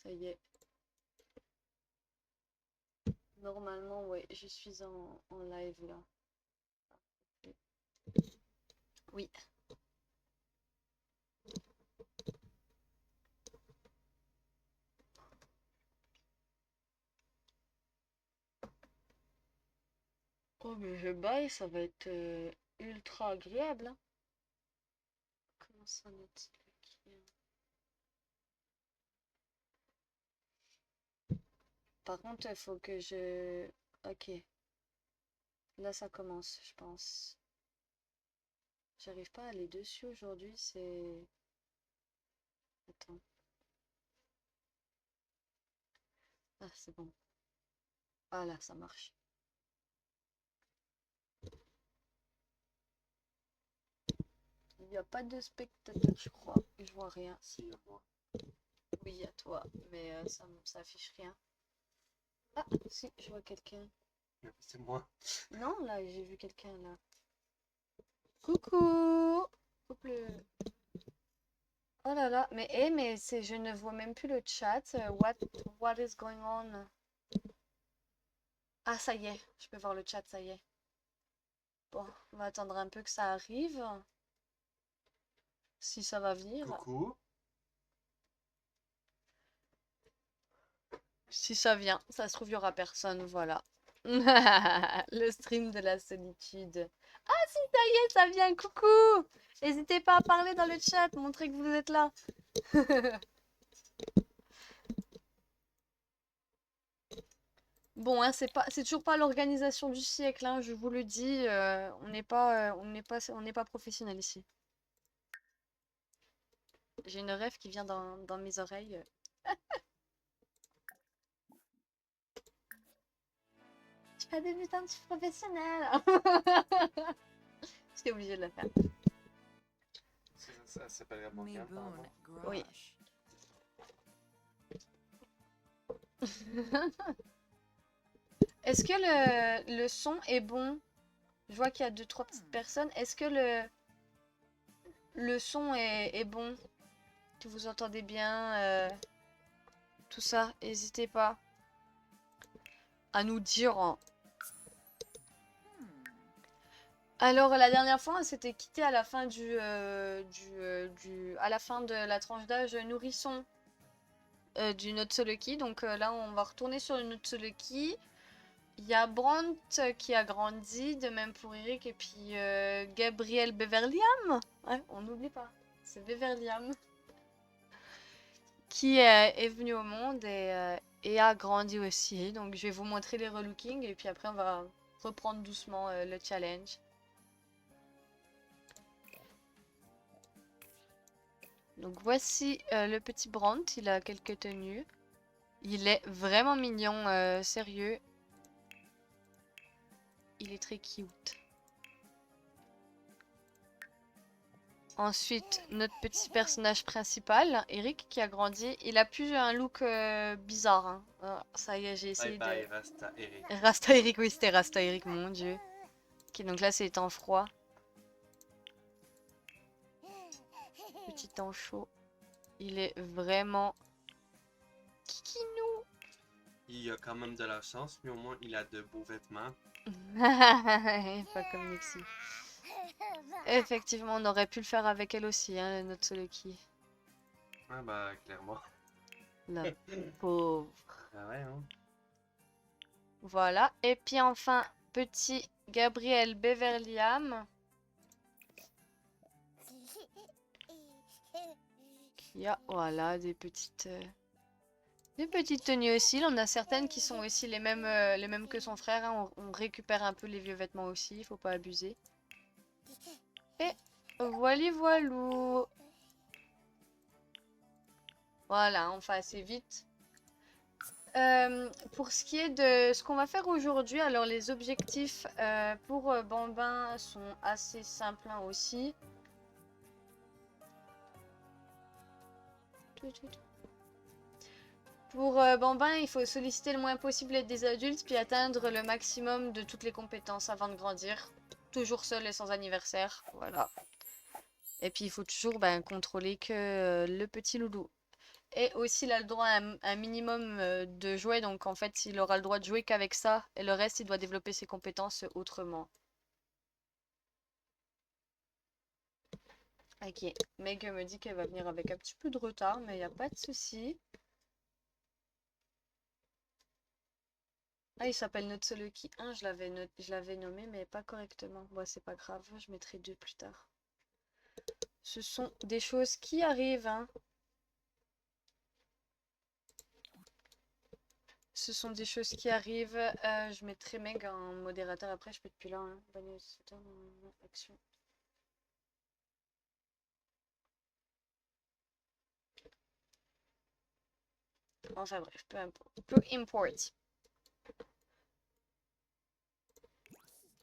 Ça y est. Normalement, ouais, je suis en live là. Oui. Oh, mais je baille, ça va être ultra agréable, hein. Comment ça, notre client. Par contre, il faut que je... Ok, là ça commence, je pense. J'arrive pas à aller dessus aujourd'hui, c'est... Attends. Ah, c'est bon. Ah là, ça marche. Il n'y a pas de spectateur, je crois. Je vois rien. Si, moi. Oui, à toi, mais ça affiche rien. Ah, si, je vois quelqu'un. C'est moi. Non, là, j'ai vu quelqu'un là. Coucou! Couple. Oh là là, mais c'est, je ne vois même plus le chat. What is going on? Ah, ça y est, je peux voir le chat, ça y est. Bon, on va attendre un peu que ça arrive. Si ça va venir. Coucou. Si ça vient, ça se trouve, il y aura personne, voilà. Le stream de la solitude. Ah si, ça y est, ça vient, coucou! N'hésitez pas à parler dans le chat, montrez que vous êtes là. Bon, hein, c'est toujours pas l'organisation du siècle, hein, je vous le dis, on n'est pas professionnel ici. J'ai une rêve qui vient dans mes oreilles. Je suis pas débutante, je suis professionnelle. J'étais obligée de le faire. Ça s'appellerait Morgane, pardon. Oui. Est-ce que le son est bon? Je vois qu'il y a deux, trois petites personnes. Est-ce que le son est bon? Que vous entendez bien tout ça? N'hésitez pas à nous dire, hein. Alors, la dernière fois, on s'était quitté à la fin à la fin de la tranche d'âge nourrisson du Notsuloki. Donc là, on va retourner sur le Notsuloki. Il y a Brandt qui a grandi, de même pour Eric, et puis Gabriel Beverlyam. Ouais, on n'oublie pas, c'est Beverlyam qui est venu au monde et a grandi aussi. Donc je vais vous montrer les relookings et puis après on va reprendre doucement le challenge. Donc voici le petit Brandt, il a quelques tenues. Il est vraiment mignon, sérieux. Il est très cute. Ensuite, notre petit personnage principal, Eric, qui a grandi. Il a plus un look bizarre, hein. Ça y est, j'ai Bye essayé de... bye, Rasta Eric. Rasta Eric, oui, c'était Rasta Eric, mon dieu. Ok, donc là, c'est temps froid. Petit temps chaud. Il est vraiment... Kikinou. Il a quand même de la chance, mais au moins il a de beaux vêtements. Pas comme Nixie. Effectivement, on aurait pu le faire avec elle aussi, hein, notre Soloki. Ah bah, clairement. La pauvre. Ah ouais, hein. Voilà. Et puis enfin, petit Gabriel Beverlyam. Qui a, voilà, des petites tenues aussi. On a certaines qui sont aussi les mêmes que son frère, hein. On récupère un peu les vieux vêtements aussi, il faut pas abuser. Et voili voilou. Voilà, on fait assez vite. Pour ce qui est de ce qu'on va faire aujourd'hui, alors les objectifs pour Bambin sont assez simples, hein, aussi. Pour Bambin, il faut solliciter le moins possible des adultes, puis atteindre le maximum de toutes les compétences avant de grandir. Toujours seul et sans anniversaire, voilà. Et puis il faut toujours contrôler que le petit loulou. Et aussi, il a le droit à un minimum de jouets. Donc, en fait, il aura le droit de jouer qu'avec ça. Et le reste, il doit développer ses compétences autrement. Ok. Meg me dit qu'elle va venir avec un petit peu de retard, mais il n'y a pas de souci. Ah, il s'appelle Notsoluki 1. Je l'avais nommé, mais pas correctement. Bon, c'est pas grave. Je mettrai 2 plus tard. Ce sont des choses qui arrivent, hein. Ce sont des choses qui arrivent. Je mettrai Meg en modérateur après, je peux être plus là. Hein. Action. Enfin bref, peu importe.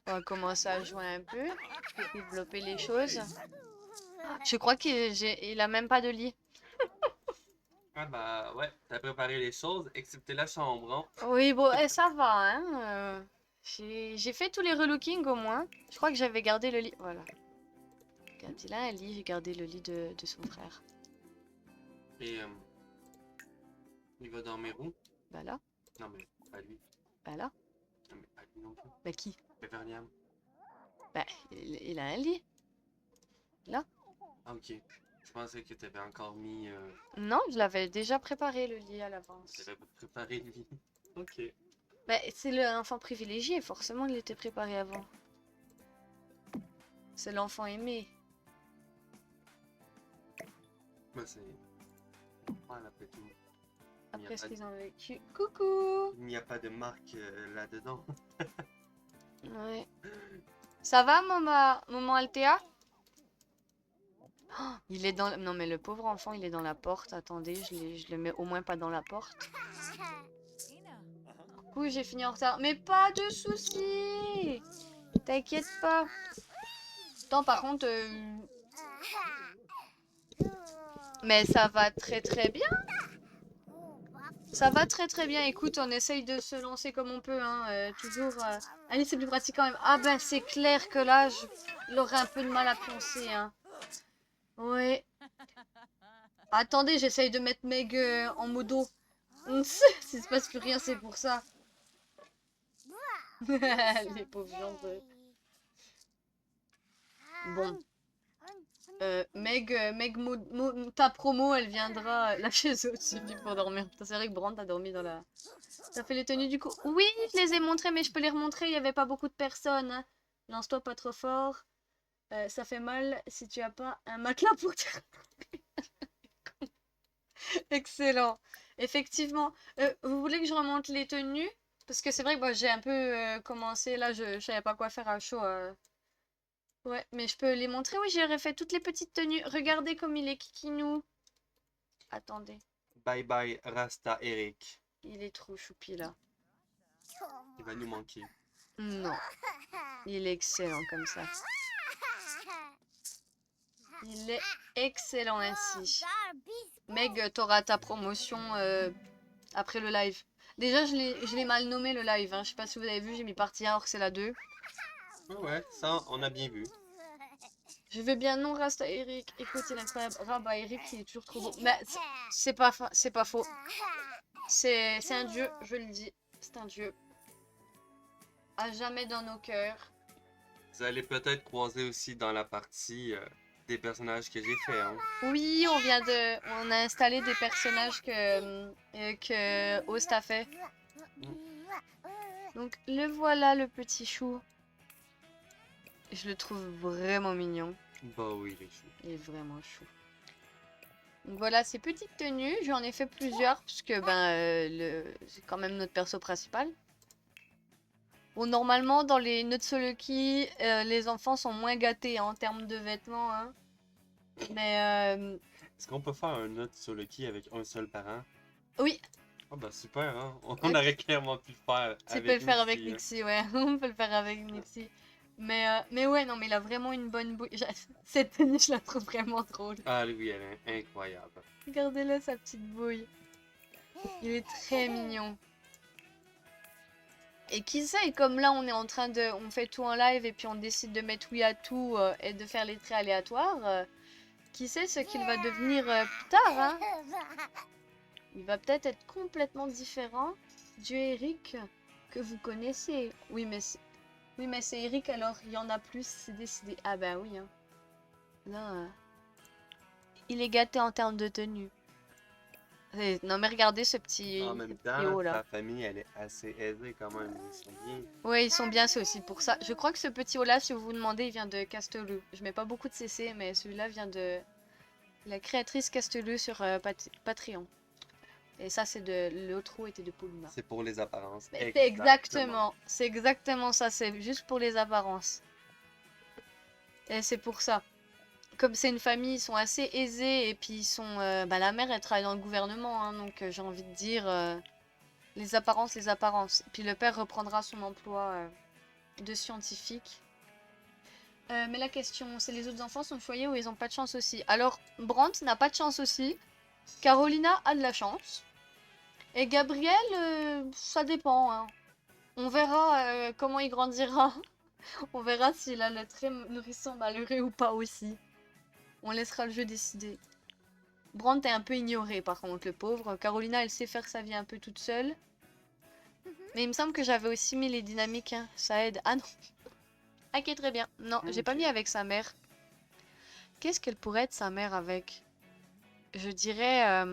On va commencer à jouer un peu, développer les choses. Je crois qu'il a même pas de lit. Ah bah ouais, t'as préparé les choses, excepté la chambre, hein. Oui, bon, ça va, hein. J'ai fait tous les relookings au moins. Je crois que j'avais gardé le lit. Voilà. Regarde, il a un lit, j'ai gardé le lit de son frère. Et il va dormir où? Bah là, Non mais pas lui. bah là. Non mais pas lui non plus. Bah qui? Beverly. Bah, il a un lit. Là. Ah ok. Je pensais que t'avais encore mis... Non, je l'avais déjà préparé le lit à l'avance. T'avais préparé lui. Ok. Bah, c'est l'enfant privilégié, forcément il était préparé avant. C'est l'enfant aimé. Bah c'est... Voilà, après tout. Après ce qu'ils ont vécu. Coucou! Il n'y a pas de marque là-dedans. Ouais. Ça va, maman Althea? Oh, il est dans... Non mais le pauvre enfant, il est dans la porte. Attendez, je le mets au moins pas dans la porte. Coucou, j'ai fini en retard. Mais pas de soucis! T'inquiète pas. Attends, par contre... Mais ça va très très bien. Ça va très très bien. Écoute, on essaye de se lancer comme on peut. Hein. Toujours... Allez, c'est plus pratique quand même. Ah ben, c'est clair que là, j'aurais un peu de mal à penser. Hein. Ouais. Attendez, j'essaye de mettre Meg en modo. S'il se passe plus rien, c'est pour ça. Les pauvres gens. Bon. Meg, ta promo, elle viendra là chez eux aussi pour dormir. C'est vrai que Brand a dormi dans la... T'as fait les tenues du coup? Oui, je les ai montrées, mais je peux les remontrer. Il n'y avait pas beaucoup de personnes. Hein. Lance-toi pas trop fort. Ça fait mal si tu as pas un matelas pour te... Excellent. Effectivement. Vous voulez que je remonte les tenues? Parce que c'est vrai que moi, j'ai un peu commencé. Là, je savais pas quoi faire à chaud. Ouais, mais je peux les montrer. Oui, j'ai refait toutes les petites tenues. Regardez comme il est kikinou. Attendez. Bye bye Rasta Eric. Il est trop choupi là. Il va nous manquer. Non. Il est excellent comme ça. Il est excellent ainsi. Meg, t'auras ta promotion après le live. Déjà, je l'ai mal nommé le live. Hein. Je sais pas si vous avez vu, j'ai mis partie 1 alors que c'est la 2. Ouais, ça, on a bien vu. Je vais bien, non, Rasta Eric. Écoute, il est incroyable. Rabat Eric, il est toujours trop beau. Mais c'est pas faux. C'est un dieu, je le dis. C'est un dieu. À jamais dans nos cœurs. Vous allez peut-être croiser aussi dans la partie des personnages que j'ai fait. Hein. Oui, on a installé des personnages que Host a fait. Donc le voilà, le petit chou. Je le trouve vraiment mignon. Bah oui, il est chou. Il est vraiment chou. Donc voilà ces petites tenues. J'en ai fait plusieurs puisque c'est quand même notre perso principal. Bon, normalement, dans les Nutsuluki, les enfants sont moins gâtés hein, en termes de vêtements. Hein. Mais Est-ce qu'on peut faire un autre sur le qui avec un seul parent? oui. Oh bah super, hein? On aurait clairement pu le faire Tu peux le faire avec Nixie, ouais. On peut le faire avec Nixie. Mais ouais, non, mais il a vraiment une bonne bouille. Cette tenue, je la trouve vraiment drôle. Ah oui, elle est incroyable. Regardez-le, sa petite bouille. Il est très mignon. Et qui sait, comme là, on est en train de... On fait tout en live et puis on décide de mettre oui à tout et de faire les traits aléatoires. Qui sait ce qu'il va devenir plus tard, hein? il va peut-être être complètement différent du Eric que vous connaissez. Oui, mais c'est Eric, alors il y en a plus, c'est décidé. Ah bah oui, hein. Là, il est gâté en termes de tenue. Non mais regardez En ce même petit temps, haut là. sa famille, elle est assez aisée quand même. Ils sont bien. Ouais, ils sont bien, c'est aussi pour ça. Je crois que ce petit haut là, si vous vous demandez, il vient de Casteleu. Je mets pas beaucoup de CC, mais celui-là vient de la créatrice Casteleu sur Patreon. Et ça, c'est de l'autre haut était de Poluma. C'est pour les apparences. Mais Exactement. c'est exactement ça, c'est juste pour les apparences. Et c'est pour ça. Comme c'est une famille, ils sont assez aisés et puis ils sont... bah, la mère, elle travaille dans le gouvernement, hein, donc j'ai envie de dire les apparences, les apparences. Puis le père reprendra son emploi de scientifique. Mais la question, c'est les autres enfants sont choyés ou ils ont pas de chance aussi? Alors, Brandt n'a pas de chance aussi. Carolina a de la chance. Et Gabriel, ça dépend, hein. On verra comment il grandira. On verra s'il a le très nourrisson malheureux ou pas aussi. On laissera le jeu décider. Brandt est un peu ignoré par contre, le pauvre. Carolina, elle sait faire sa vie un peu toute seule. Mais il me semble que j'avais aussi mis les dynamiques, hein. Ça aide. Ah non. Ok, très bien. Non, j'ai pas Ok. mis avec sa mère. Qu'est-ce qu'elle pourrait être sa mère avec? Je dirais...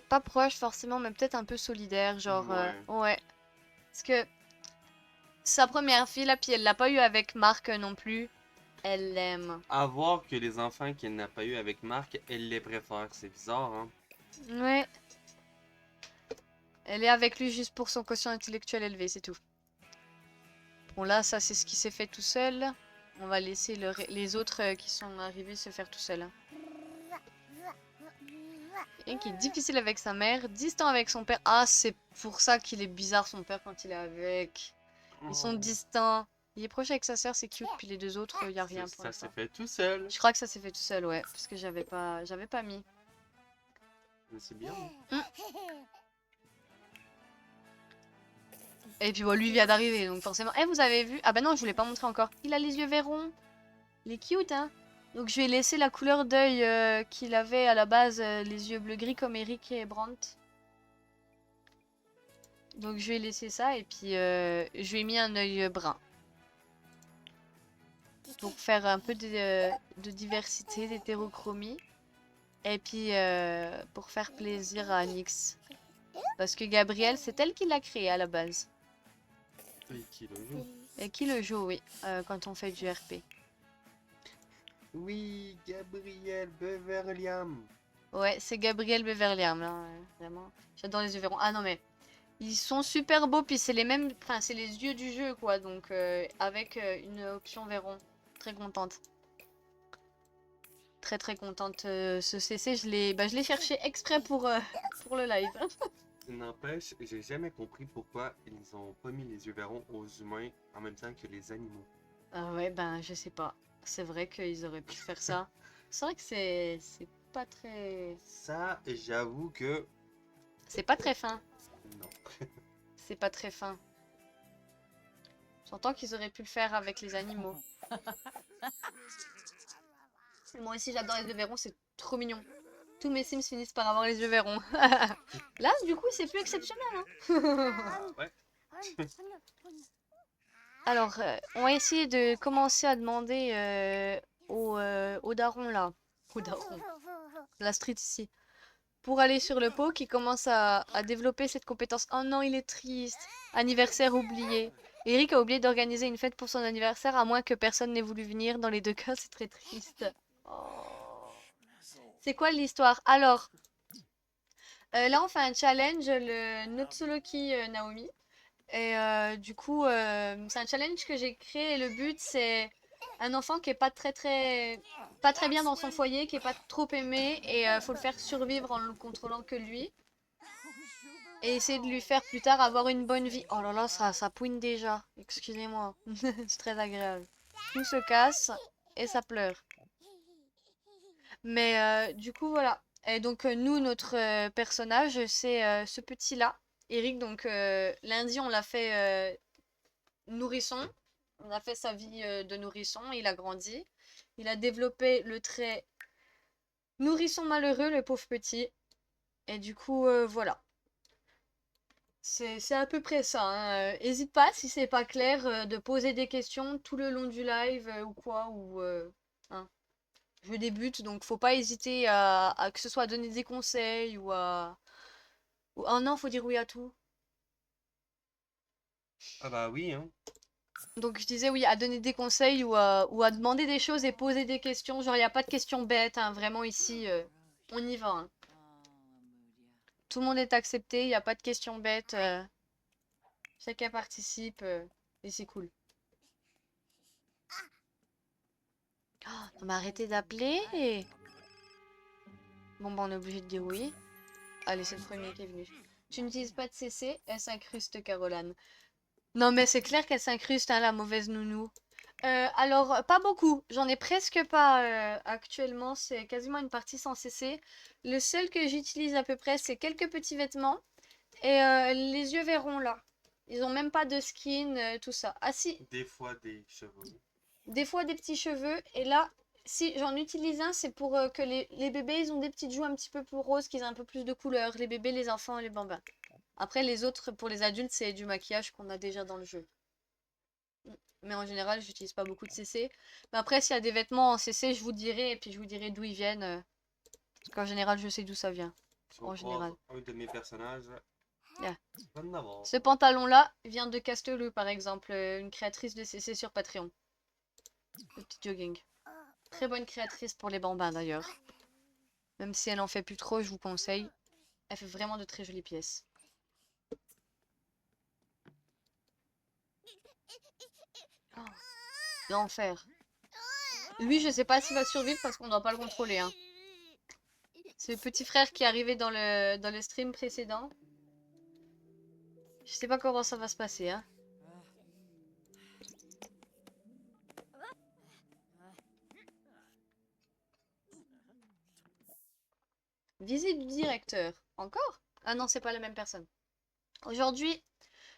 pas proche forcément, mais peut-être un peu solidaire. Genre... Ouais. ouais. Parce que sa première fille, là, puis elle l'a pas eu avec Marc non plus. Elle l'aime. À voir que les enfants qu'elle n'a pas eu avec Marc, elle les préfère. C'est bizarre, hein? Ouais. Elle est avec lui juste pour son quotient intellectuel élevé, c'est tout. Bon là, ça c'est ce qui s'est fait tout seul. On va laisser les autres qui sont arrivés se faire tout seul. Et qui est difficile avec sa mère, distant avec son père. Ah, c'est pour ça qu'il est bizarre son père quand il est avec. Ils sont Oh. distants. Il est proche avec sa sœur, c'est cute. Puis les deux autres, il y a rien pour Ça s'est l'instant. fait tout seul. Je crois que ça s'est fait tout seul, ouais. Parce que j'avais pas mis. Mais c'est bien. Et puis bon, lui vient d'arriver, donc forcément... Eh, vous avez vu? Ah bah non, je vous l'ai pas montré encore. Il a les yeux verrons. Il est cute, hein? Donc je vais laisser la couleur d'œil qu'il avait à la base, les yeux bleu-gris comme Eric et Brandt. Donc je vais laisser ça et puis je lui ai mis un œil brun. Pour faire un peu de diversité, d'hétérochromie. Et puis pour faire plaisir à Nyx. Parce que Gabrielle, c'est elle qui l'a créé à la base. Et qui le joue? Et qui le joue, oui, quand on fait du RP. Oui, Gabriel Beverliam. Ouais, c'est Gabriel Beverliam, là, vraiment. J'adore les yeux verrons. Ah non, mais ils sont super beaux, puis c'est les mêmes... Enfin, c'est les yeux du jeu, quoi, donc avec une option verron. Très contente. Très très contente. Ce CC, je l'ai cherché exprès pour le live. N'empêche, j'ai jamais compris pourquoi ils ont pas mis les yeux verrons aux humains en même temps que les animaux. Ah ouais, ben, je sais pas. C'est vrai qu'ils auraient pu faire ça. C'est vrai que c'est pas très... Ça, j'avoue que C'est pas très fin. non. C'est pas très fin. J'entends qu'ils auraient pu le faire avec les animaux. Moi aussi, j'adore les yeux verrons, c'est trop mignon. Tous mes Sims finissent par avoir les yeux verrons. Là, du coup, c'est plus exceptionnel. Hein. Ouais. Alors, on va essayer de commencer à demander au daron, là. Au daron. La street ici. Pour aller sur le pot qui commence à développer cette compétence. Oh non, il est triste. Anniversaire oublié. Eric a oublié d'organiser une fête pour son anniversaire, à moins que personne n'ait voulu venir. Dans les deux cas, c'est très triste. Oh. C'est quoi l'histoire? Alors, là, on fait un challenge, le Notsoloki Naomi. Et du coup, c'est un challenge que j'ai créé. Et le but, c'est un enfant qui est pas très bien dans son foyer, qui est pas trop aimé. Et faut le faire survivre en le contrôlant que lui. Et essayer de lui faire plus tard avoir une bonne vie. Oh là là, ça pouine déjà. Excusez-moi. C'est très agréable. Tout se casse et ça pleure. Mais du coup, voilà. Et donc, nous, notre personnage, c'est ce petit-là. Eric, donc lundi, on l'a fait nourrisson. On a fait sa vie de nourrisson. Il a grandi. Il a développé le trait Nourrisson malheureux, le pauvre petit. Et du coup, voilà. C'est à peu près ça, hein. Hésite pas, si c'est pas clair, de poser des questions tout le long du live ou quoi. Hein. Je débute, donc faut pas hésiter à que ce soit à donner des conseils ou à... Oh non, faut dire oui à tout. Ah bah oui, hein. Donc je disais oui, à donner des conseils ou à demander des choses et poser des questions. Genre, il n'y a pas de questions bêtes, hein. Vraiment ici, on y va, hein. Tout le monde est accepté, il n'y a pas de questions bêtes. Chacun participe et c'est cool. Oh, on m'a arrêté d'appeler. Bon, bah, on est obligé de dire oui. Allez, c'est le premier qui est venu. Tu n'utilises pas de CC, elle s'incruste, Caroline. Non, mais c'est clair qu'elle s'incruste, hein, la mauvaise nounou. Alors, pas beaucoup. J'en ai presque pas actuellement. C'est quasiment une partie sans CC. Le seul que j'utilise à peu près, c'est quelques petits vêtements. Et les yeux verront là. Ils ont même pas de skin, tout ça. Ah si, Des fois des cheveux. des fois des petits cheveux. Et là, si j'en utilise un, c'est pour que les bébés, ils ont des petites joues un petit peu plus roses, qu'ils aient un peu plus de couleurs. Les bébés, les enfants et les bambins. Après, les autres, pour les adultes, c'est du maquillage qu'on a déjà dans le jeu. Mais en général, j'utilise pas beaucoup de CC. Mais après, s'il y a des vêtements en CC, je vous dirai, et puis je vous dirai d'où ils viennent. Parce qu'en général, je sais d'où ça vient. Si on En croise général. un de mes personnages, Yeah. va en avoir. Ce pantalon-là vient de Castelou, par exemple, une créatrice de CC sur Patreon. Le petit jogging. Très bonne créatrice pour les bambins d'ailleurs. Même si elle en fait plus trop, je vous conseille. Elle fait vraiment de très jolies pièces. Oh, l'enfer. Lui, je sais pas s'il va survivre parce qu'on doit pas le contrôler, hein. C'est le petit frère qui est arrivé dans le stream précédent. Je sais pas comment ça va se passer, hein. Visite du directeur. Encore? Ah non, c'est pas la même personne. Aujourd'hui,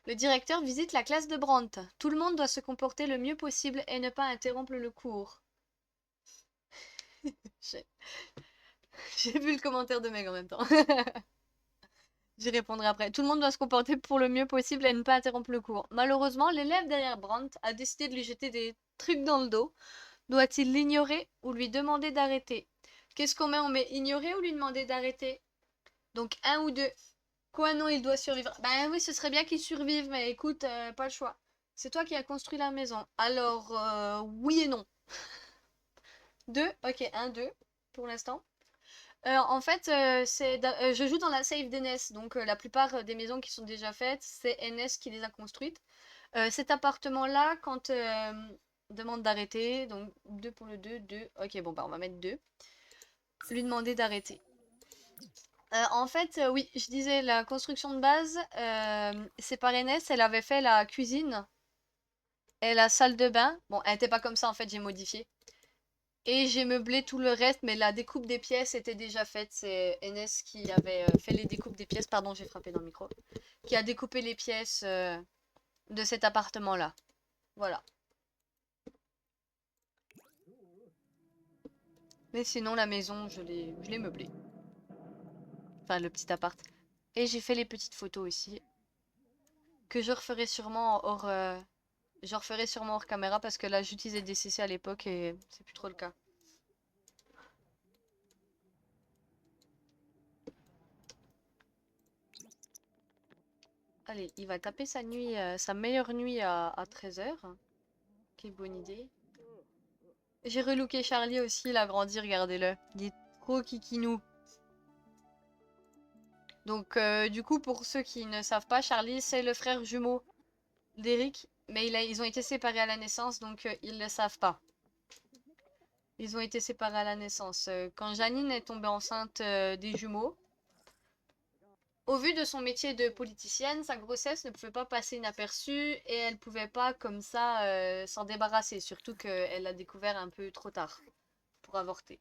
le directeur visite la classe de Brandt. Tout le monde doit se comporter le mieux possible et ne pas interrompre le cours. J'ai j'ai vu le commentaire de Meg en même temps. J'y répondrai après. Tout le monde doit se comporter pour le mieux possible et ne pas interrompre le cours. Malheureusement, l'élève derrière Brandt a décidé de lui jeter des trucs dans le dos. Doit-il l'ignorer ou lui demander d'arrêter? Qu'est-ce qu'on met? On met ignorer ou lui demander d'arrêter? Donc un ou deux. Quoi, non, il doit survivre. Ben oui, ce serait bien qu'il survive, mais écoute, pas le choix. C'est toi qui as construit la maison. Alors, oui et non. Deux, ok, un, deux, pour l'instant. En fait, je joue dans la save d'Enes, donc la plupart des maisons qui sont déjà faites, c'est Enes qui les a construites. Cet appartement-là, quand demande d'arrêter, donc 2 pour le 2, 2. Ok, bon, bah on va mettre 2. Lui demander d'arrêter. En fait, oui, je disais la construction de base, c'est par Enes, elle avait fait la cuisine et la salle de bain. Bon, elle était pas comme ça en fait, j'ai modifié. Et j'ai meublé tout le reste, mais la découpe des pièces était déjà faite. C'est Enes qui avait fait les découpes des pièces. Pardon, j'ai frappé dans le micro. Qui a découpé les pièces de cet appartement-là. Voilà. Mais sinon, la maison, je l'ai meublée. Enfin, le petit appart. Et j'ai fait les petites photos aussi. Que je referai sûrement je referai sûrement hors caméra parce que là, j'utilisais des CC à l'époque et c'est plus trop le cas. Allez, il va taper sa nuit, sa meilleure nuit à 13 h. Quelle bonne idée. J'ai relooké Charlie aussi, il a grandi, regardez-le. Il est trop kikinou. Donc du coup, pour ceux qui ne savent pas, Charlie, c'est le frère jumeau d'Eric. Mais ils ont été séparés à la naissance, donc ils ne le savent pas. Ils ont été séparés à la naissance. Quand Janine est tombée enceinte des jumeaux, au vu de son métier de politicienne, sa grossesse ne pouvait pas passer inaperçue et elle pouvait pas comme ça s'en débarrasser. Surtout qu'elle l'a découvert un peu trop tard pour avorter.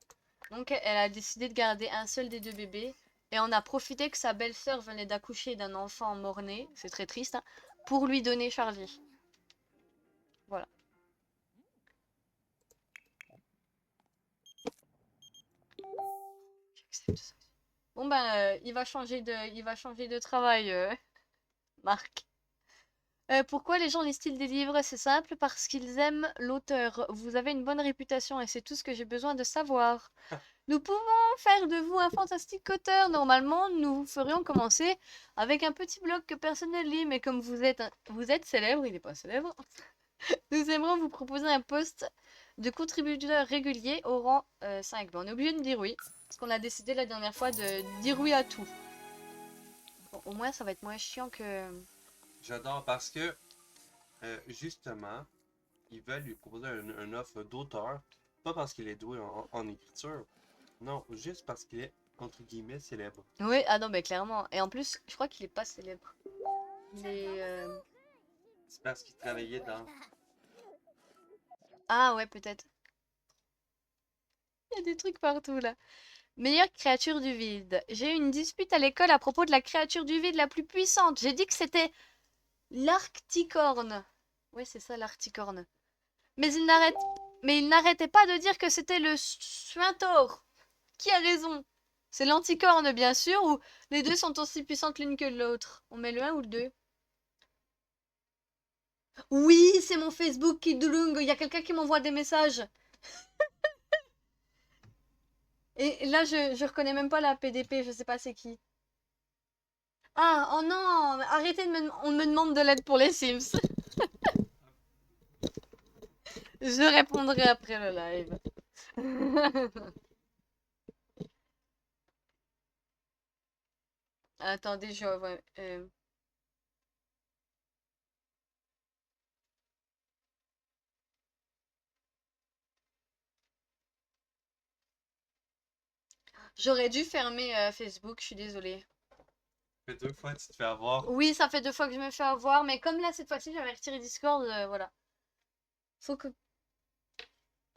Donc elle a décidé de garder un seul des deux bébés et on a profité que sa belle-sœur venait d'accoucher d'un enfant mort-né, c'est très triste, hein, pour lui donner Charlie. Voilà. Bon ben, il va changer de travail, Marc. Pourquoi les gens lisent-ils des livres? C'est simple, parce qu'ils aiment l'auteur. Vous avez une bonne réputation et c'est tout ce que j'ai besoin de savoir. Nous pouvons faire de vous un fantastique auteur. Normalement, nous vous ferions commencer avec un petit blog que personne ne lit, mais comme vous êtes célèbre, il n'est pas célèbre, nous aimerions vous proposer un poste de contributeur régulier au rang 5. Ben, on est obligé de dire oui, parce qu'on a décidé la dernière fois de dire oui à tout. Bon, au moins, ça va être moins chiant que... J'adore parce que, justement, ils veulent lui proposer une offre d'auteur, pas parce qu'il est doué en écriture, non, juste parce qu'il est, entre guillemets, célèbre. Oui, ah non, mais clairement. Et en plus, je crois qu'il est pas célèbre. Il est... C'est parce qu'il travaillait dans... Ah ouais, peut-être. Il y a des trucs partout, là. Meilleure créature du vide. J'ai eu une dispute à l'école à propos de la créature du vide la plus puissante. J'ai dit que c'était l'arcticorne. Oui, c'est ça, l'arcticorne. Mais il n'arrêtait pas de dire que c'était le suintor. Qui a raison? C'est l'anticorne, bien sûr, ou les deux sont aussi puissantes l'une que l'autre? On met le un ou le 2? Oui, c'est mon Facebook qui douloung. Il y a quelqu'un qui m'envoie des messages. Et là, je reconnais même pas la PDP, je sais pas c'est qui. Ah, oh non, arrêtez de on me demande de l'aide pour les Sims. Je répondrai après le live. Attendez, je vois. J'aurais dû fermer Facebook, je suis désolée. Ça fait 2 fois que tu te fais avoir. Oui, ça fait 2 fois que je me fais avoir, mais comme là, cette fois-ci, j'avais retiré Discord, voilà. Faut que,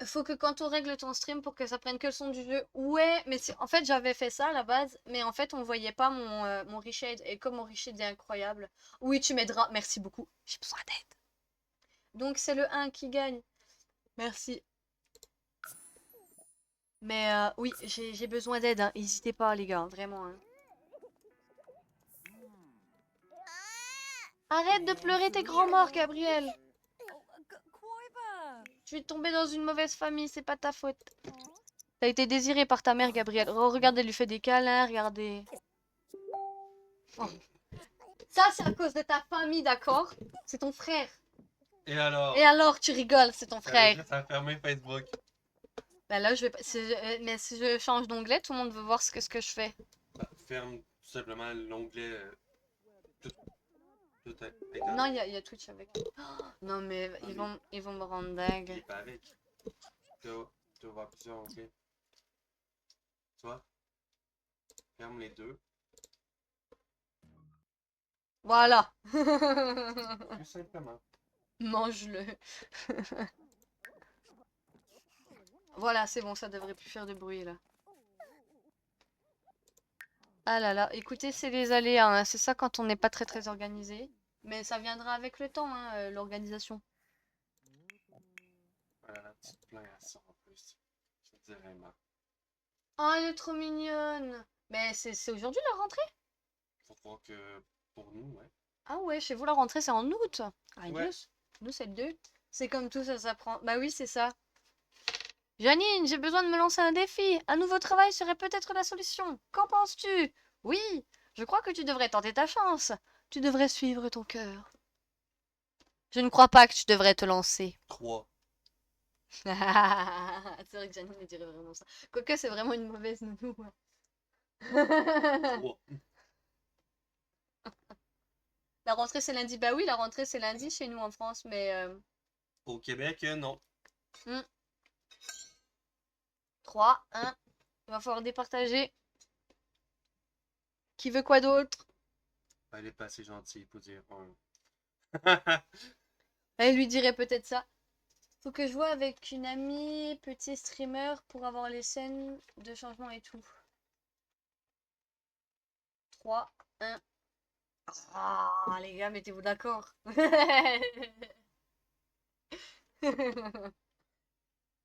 faut que quand on règle ton stream pour que ça prenne que le son du jeu. Ouais, mais en fait, j'avais fait ça à la base, mais en fait, on voyait pas mon reshade. Et comme mon reshade est incroyable. Oui, tu m'aideras, merci beaucoup. J'ai besoin d'aide. Donc, c'est le 1 qui gagne. Merci. Mais oui, j'ai besoin d'aide, hein. N'hésitez pas, les gars, vraiment, hein. Arrête de pleurer tes grands morts, Gabriel. Tu es tombé dans une mauvaise famille, c'est pas ta faute. T'as été désiré par ta mère, Gabriel. Regardez, elle lui fait des câlins, regardez. Oh. Ça, c'est à cause de ta famille, d'accord? C'est ton frère. Et alors? Et alors, tu rigoles, c'est ton T'avais frère. juste à fermer Facebook. Bah là, je vais pas... mais si je change d'onglet, tout le monde veut voir ce que je fais. Bah, ferme tout simplement l'onglet tout, tout Non, égal. il y a Twitch avec. Oh, non, mais Non, ils vont me rendre il dingue. est pas avec. Tu vas voir plusieurs onglets. Tu vois? Ferme les deux. Voilà. Tout simplement. Mange-le. Voilà, c'est bon, ça devrait plus faire de bruit là. Ah là là, écoutez, c'est les aléas, hein. C'est ça quand on n'est pas très organisé. Mais ça viendra avec le temps, hein, l'organisation. Voilà, tu te plains à ça en plus. Je te dirais vraiment. Oh, elle est trop mignonne. Mais c'est aujourd'hui la rentrée? Faut croire que pour nous, ouais. Ah ouais, chez vous la rentrée c'est en août. Ah, Ouais. nous c'est le 2. C'est comme tout, ça s'apprend. Bah oui, c'est ça. Janine, j'ai besoin de me lancer un défi. Un nouveau travail serait peut-être la solution. Qu'en penses-tu? Oui, je crois que tu devrais tenter ta chance. Tu devrais suivre ton cœur. Je ne crois pas que tu devrais te lancer. 3. C'est vrai que Janine elle dirait vraiment ça. Quoique c'est vraiment une mauvaise nounou, hein. 3. La rentrée c'est lundi. Bah oui, la rentrée c'est lundi chez nous en France, mais... Au Québec, non. 3, 1. Il va falloir départager. Qui veut quoi d'autre? Elle est pas assez gentille pour dire un. Elle lui dirait peut-être ça. Faut que je vois avec une amie, petit streamer, pour avoir les scènes de changement et tout. 3, 1. Ah, les gars, mettez-vous d'accord.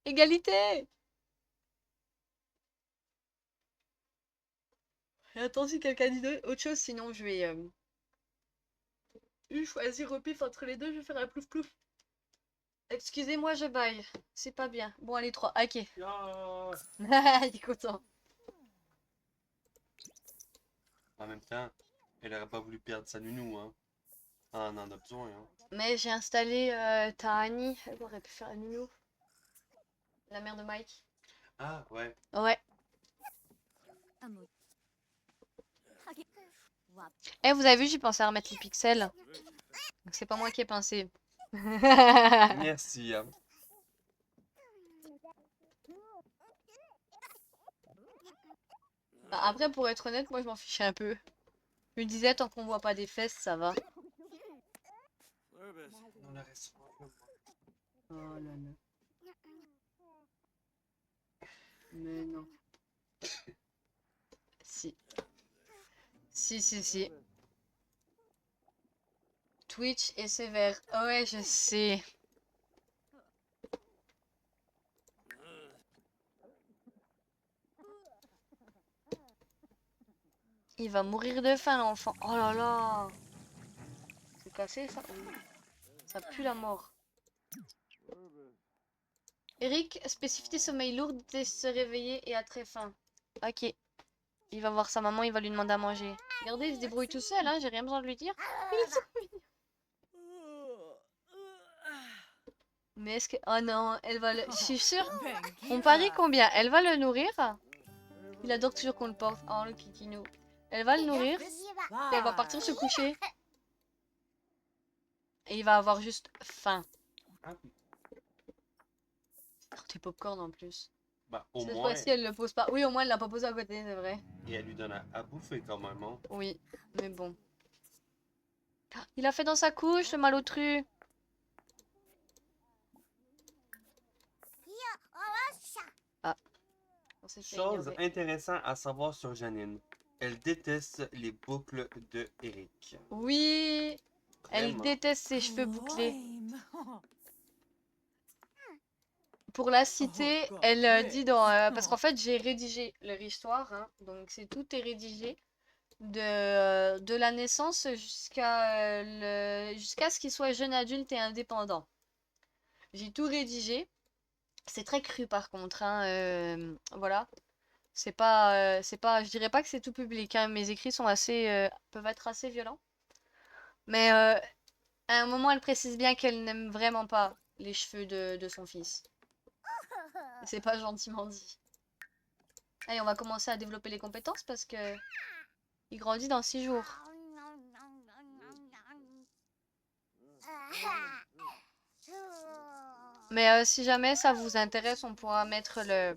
Égalité! Et attends si quelqu'un dit autre chose, sinon je vais choisir au pif entre les deux, je vais faire un plouf plouf. Excusez-moi, je baille. C'est pas bien. Bon, allez, 3. Ok. Ah! Il est content. En même temps, elle aurait pas voulu perdre sa nounou, hein. Ah, on en a besoin, hein. Mais j'ai installé Tahani. Elle aurait pu faire un nounou. La mère de Mike. Ah, ouais. Ouais. Eh, vous avez vu, j'ai pensé à remettre les pixels. Donc c'est pas moi qui ai pensé. Merci, hein. Bah, après, pour être honnête, moi je m'en fichais un peu. Je me disais, tant qu'on voit pas des fesses, ça va. On aurait sûrement fait, Oh là là. Mais non. Si. Si. Twitch est sévère. Ouais, je sais. Il va mourir de faim, l'enfant. Oh là là. C'est cassé, ça? Oui. Ça pue la mort. Eric, spécificité sommeil lourd, déteste se réveiller et a très faim. Ok. Il va voir sa maman, il va lui demander à manger. Regardez, il se débrouille tout seul, hein, j'ai rien besoin de lui dire. Ils sont mignons. Mais est-ce que... Oh non, elle va le... Je suis sûre. On parie combien? Elle va le nourrir? Il adore toujours qu'on le porte. Oh, le kikinou. Elle va le nourrir. Et elle va partir se coucher. Et il va avoir juste faim. Ah, Oh, des popcorn en plus. bah, au Cette moins, fois-ci, elle le pose pas. Oui, au moins, elle l'a pas posé à côté, c'est vrai. et elle lui donne à bouffer quand même, hein. Oui, mais bon. Il a fait dans sa couche, le malotru. Ah, on s'est fait Chose ignorer. intéressante à savoir sur Janine. Elle déteste les boucles de Eric. Oui, elle Vraiment. déteste ses cheveux bouclés. Pour la citer, elle dit dans... parce qu'en fait, j'ai rédigé leur histoire, hein, donc c'est tout est rédigé. De la naissance jusqu'à ce qu'il soit jeune adulte et indépendant. J'ai tout rédigé. C'est très cru par contre, hein, voilà. C'est pas, je dirais pas que c'est tout public, hein. Mes écrits sont assez, peuvent être assez violents. Mais à un moment, elle précise bien qu'elle n'aime vraiment pas les cheveux de son fils. C'est pas gentiment dit. Allez, on va commencer à développer les compétences parce que il grandit dans 6 jours. Mais si jamais ça vous intéresse, on pourra mettre le...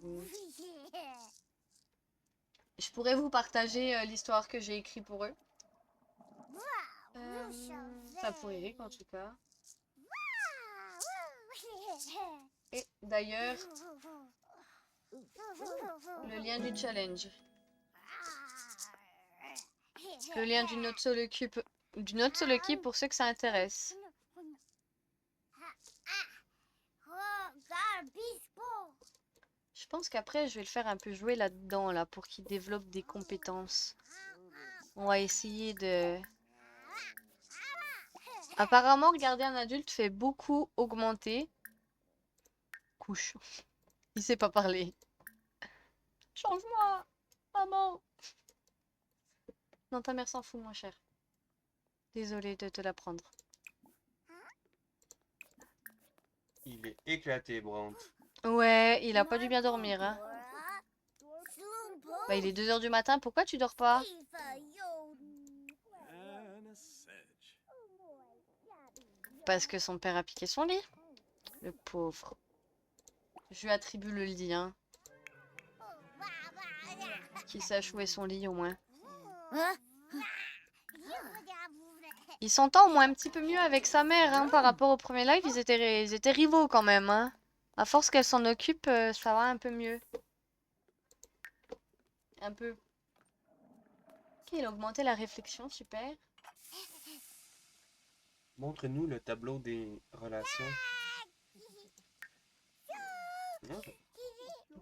Je pourrais vous partager l'histoire que j'ai écrite pour eux. Ça pour Eric en tout cas. Et d'ailleurs, le lien du challenge. Le lien d'une autre solo queue pour ceux que ça intéresse. Je pense qu'après, je vais le faire un peu jouer là-dedans, là, pour qu'il développe des compétences. On va essayer de... Apparemment, regarder un adulte fait beaucoup augmenter. Couche. Il sait pas parler. Change-moi, maman. Non, ta mère s'en fout, mon cher. Désolée de te l'apprendre. Il est éclaté, Brandt. Ouais, il a pas dû bien dormir, hein. Bah, il est 2 h du matin, pourquoi tu dors pas? Parce que son père a piqué son lit. Le pauvre. Je lui attribue le lit, hein. Qu'il sache où est son lit, au moins. Il s'entend au moins un petit peu mieux avec sa mère, hein, par rapport au premier live. Ils étaient rivaux, quand même, hein. À force qu'elle s'en occupe, ça va un peu mieux. Un peu. Ok, il a augmenté la réflexion, super. Montre-nous le tableau des relations. Ah,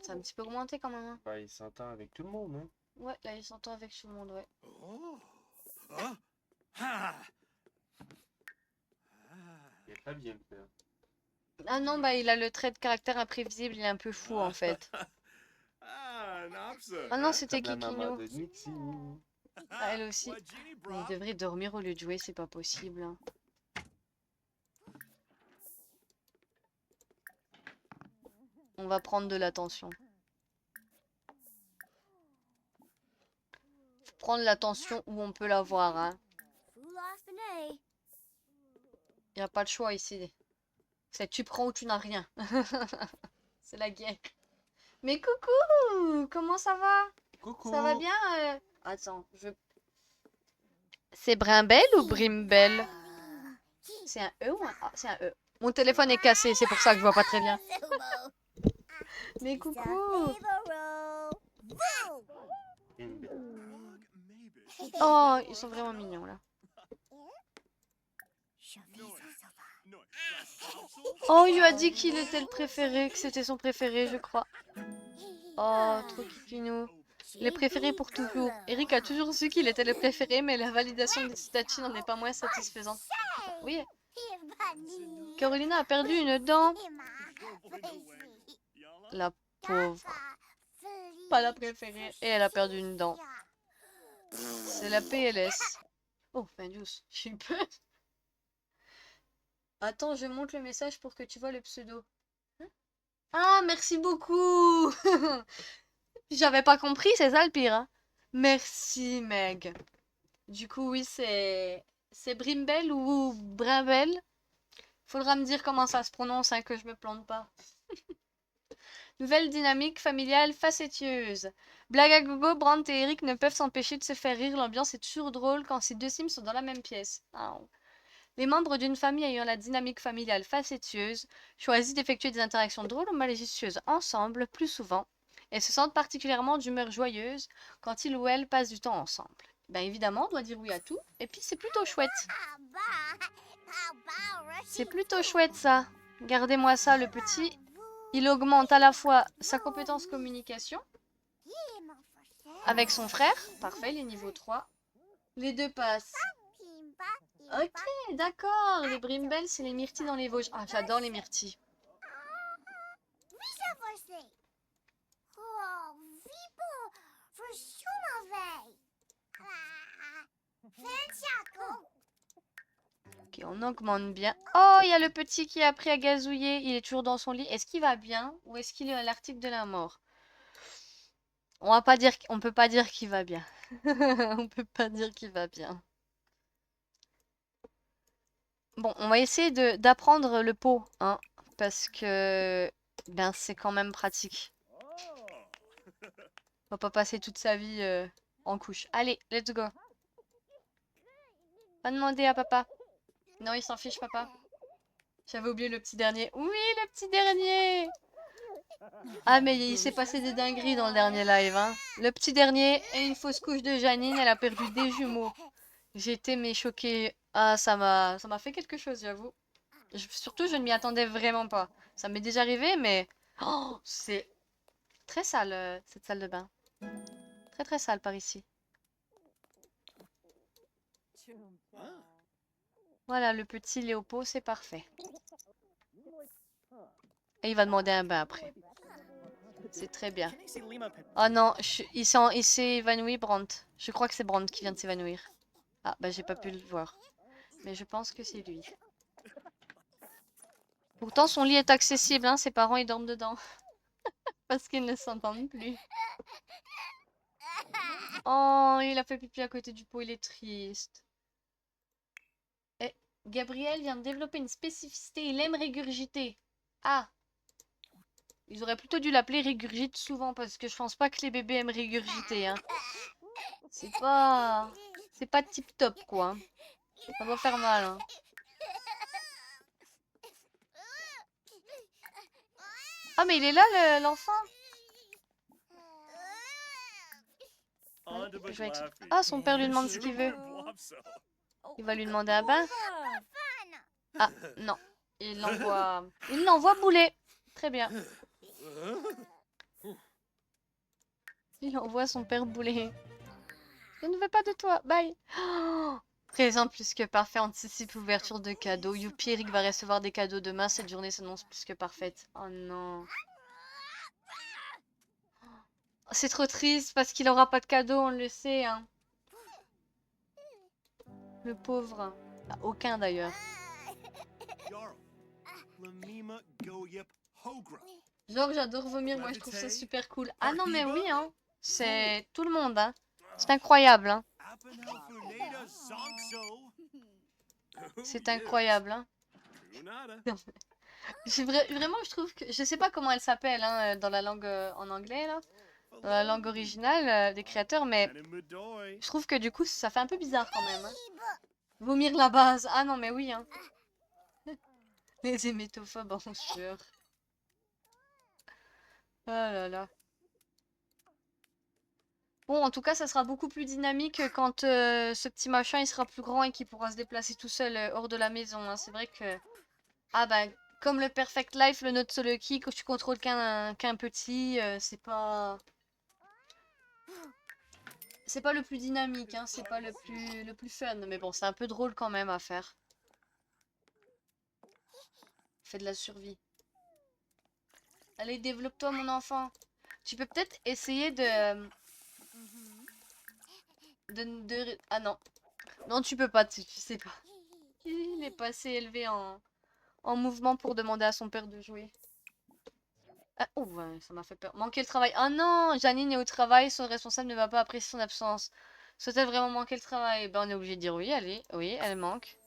Ça a un petit peu augmenté, quand même, hein. bah, il s'entend avec tout le monde, hein. Ouais, là, il s'entend avec tout le monde, ouais. Il est pas bien fait. Ah non, bah il a le trait de caractère imprévisible, il est un peu fou en fait. Ah non, c'était Comme la maman Kikino. de Nixie. Ah, elle aussi. Mais il devrait dormir au lieu de jouer, c'est pas possible, hein. On va prendre de l'attention. Faut prendre l'attention où on peut l'avoir, hein. Y a pas de choix ici. C'est tu prends ou tu n'as rien. C'est la guerre. Mais coucou! Comment ça va? Ça va Coucou! bien? Attends, c'est Brimbel ou Brimbel? C'est un E ou un A? C'est un E. Mon téléphone est cassé, c'est pour ça que je vois pas très bien. Mais coucou! Oh, ils sont vraiment mignons là. Oh, il lui a dit qu'il était le préféré, que c'était son préféré, je crois. Oh, trop kikinou. Les préférés pour toujours. Eric a toujours su qu'il était le préféré, mais la validation des statuts n'en est pas moins satisfaisante. Oui, Carolina a perdu une dent. La pauvre. Pas la préférée. Et elle a perdu une dent. C'est la PLS. Oh, Findus, j'ai eu peur. Attends, je monte le message pour que tu vois le pseudo. Ah, merci beaucoup. J'avais pas compris, c'est ça le pire, hein. Merci, Meg. Du coup, oui, c'est Brimbel ou Brimbel. Faudra me dire comment ça se prononce, hein, que je me plante pas. Nouvelle dynamique familiale facétieuse. Blague à gogo, Brandt et Eric ne peuvent s'empêcher de se faire rire. L'ambiance est toujours drôle quand ces deux sims sont dans la même pièce. Ah. Les membres d'une famille ayant la dynamique familiale facétieuse choisissent d'effectuer des interactions drôles ou maléficieuses ensemble plus souvent et se sentent particulièrement d'humeur joyeuse quand ils ou elles passent du temps ensemble. Ben évidemment, on doit dire oui à tout et puis c'est plutôt chouette. C'est plutôt chouette ça. Gardez-moi ça le petit. Il augmente à la fois sa compétence communication avec son frère. Parfait, les niveaux 3. Les deux passent. Ok, d'accord. Les Brimbelles, c'est les myrtilles dans les Vosges. Ah, j'adore les myrtilles. Ok, on augmente bien. Oh, il y a le petit qui a appris à gazouiller. Il est toujours dans son lit. Est-ce qu'il va bien ou est-ce qu'il est à l'article de la mort? On va pas dire, on peut pas dire qu'il va bien. On peut pas dire qu'il va bien. Bon, on va essayer d'apprendre le pot, hein, parce que ben c'est quand même pratique. On va pas passer toute sa vie en couche. Allez, let's go. Pas demander à papa. Non, il s'en fiche, papa. J'avais oublié le petit dernier. Oui, le petit dernier. Ah, mais il s'est passé des dingueries dans le dernier live, hein. Le petit dernier et une fausse couche de Janine, elle a perdu des jumeaux. J'étais mais choquée. Ah, ça m'a fait quelque chose, j'avoue. Surtout, je ne m'y attendais vraiment pas. Ça m'est déjà arrivé, mais oh, c'est très sale, cette salle de bain. Très très sale par ici. Voilà, le petit Léopo, c'est parfait. Et il va demander un bain après. C'est très bien. Oh non, il s'est évanoui, Brandt. Je crois que c'est Brandt qui vient de s'évanouir. Ah, bah j'ai pas pu le voir. Mais je pense que c'est lui. Pourtant, son lit est accessible, hein. Ses parents, ils dorment dedans. Parce qu'ils ne s'entendent plus. Oh, il a fait pipi à côté du pot, il est triste. Et Gabriel vient de développer une spécificité, il aime régurgiter. Ah, ils auraient plutôt dû l'appeler régurgite souvent parce que je pense pas que les bébés aiment régurgiter, hein. C'est pas... C'est pas tip top, quoi, hein. Ça doit faire mal, hein. Ah, mais il est là, l'enfant. Ouais, ah, son père lui demande ce qu'il veut. Il va lui demander un bain. Ah, non. Il l'envoie bouler. Très bien. Il envoie son père boulet. Je ne veux pas de toi, bye. Oh, présent plus que parfait, anticipe ouverture de cadeaux. Youpi, Eric va recevoir des cadeaux demain. Cette journée s'annonce plus que parfaite. Oh non. C'est trop triste parce qu'il aura pas de cadeaux, on le sait, hein. Le pauvre. Ah, aucun d'ailleurs. Genre, j'adore vomir, moi je trouve ça super cool. Ah non, mais oui, hein. C'est tout le monde, hein. C'est incroyable, hein. C'est incroyable, hein. Vraiment, je trouve que... Je sais pas comment elle s'appelle, hein, dans la langue en anglais, là. Dans la langue originale des créateurs, mais je trouve que du coup, ça fait un peu bizarre quand même, hein. Vomir la base. Ah non, mais oui, hein. Les hémétophobes en sueur. Oh là là. Bon, en tout cas, ça sera beaucoup plus dynamique quand ce petit machin il sera plus grand et qu'il pourra se déplacer tout seul hors de la maison, hein. C'est vrai que... Ah bah, comme le Perfect Life, le Not So Lucky, quand tu contrôles qu'un petit, c'est pas... C'est pas le plus dynamique, hein. C'est pas le plus fun. Mais bon, c'est un peu drôle quand même à faire. Fait de la survie. Allez, développe-toi, mon enfant. Tu peux peut-être essayer Ah non. Non, tu peux pas, tu sais pas. Il est pas assez élevé en mouvement pour demander à son père de jouer. Ah, oh, ouais, ça m'a fait peur. Manquer le travail. Ah non, Janine est au travail, son responsable ne va pas apprécier son absence. Souhaite-t-elle vraiment manquer le travail? Ben, on est obligé de dire oui, allez. Oui, elle manque.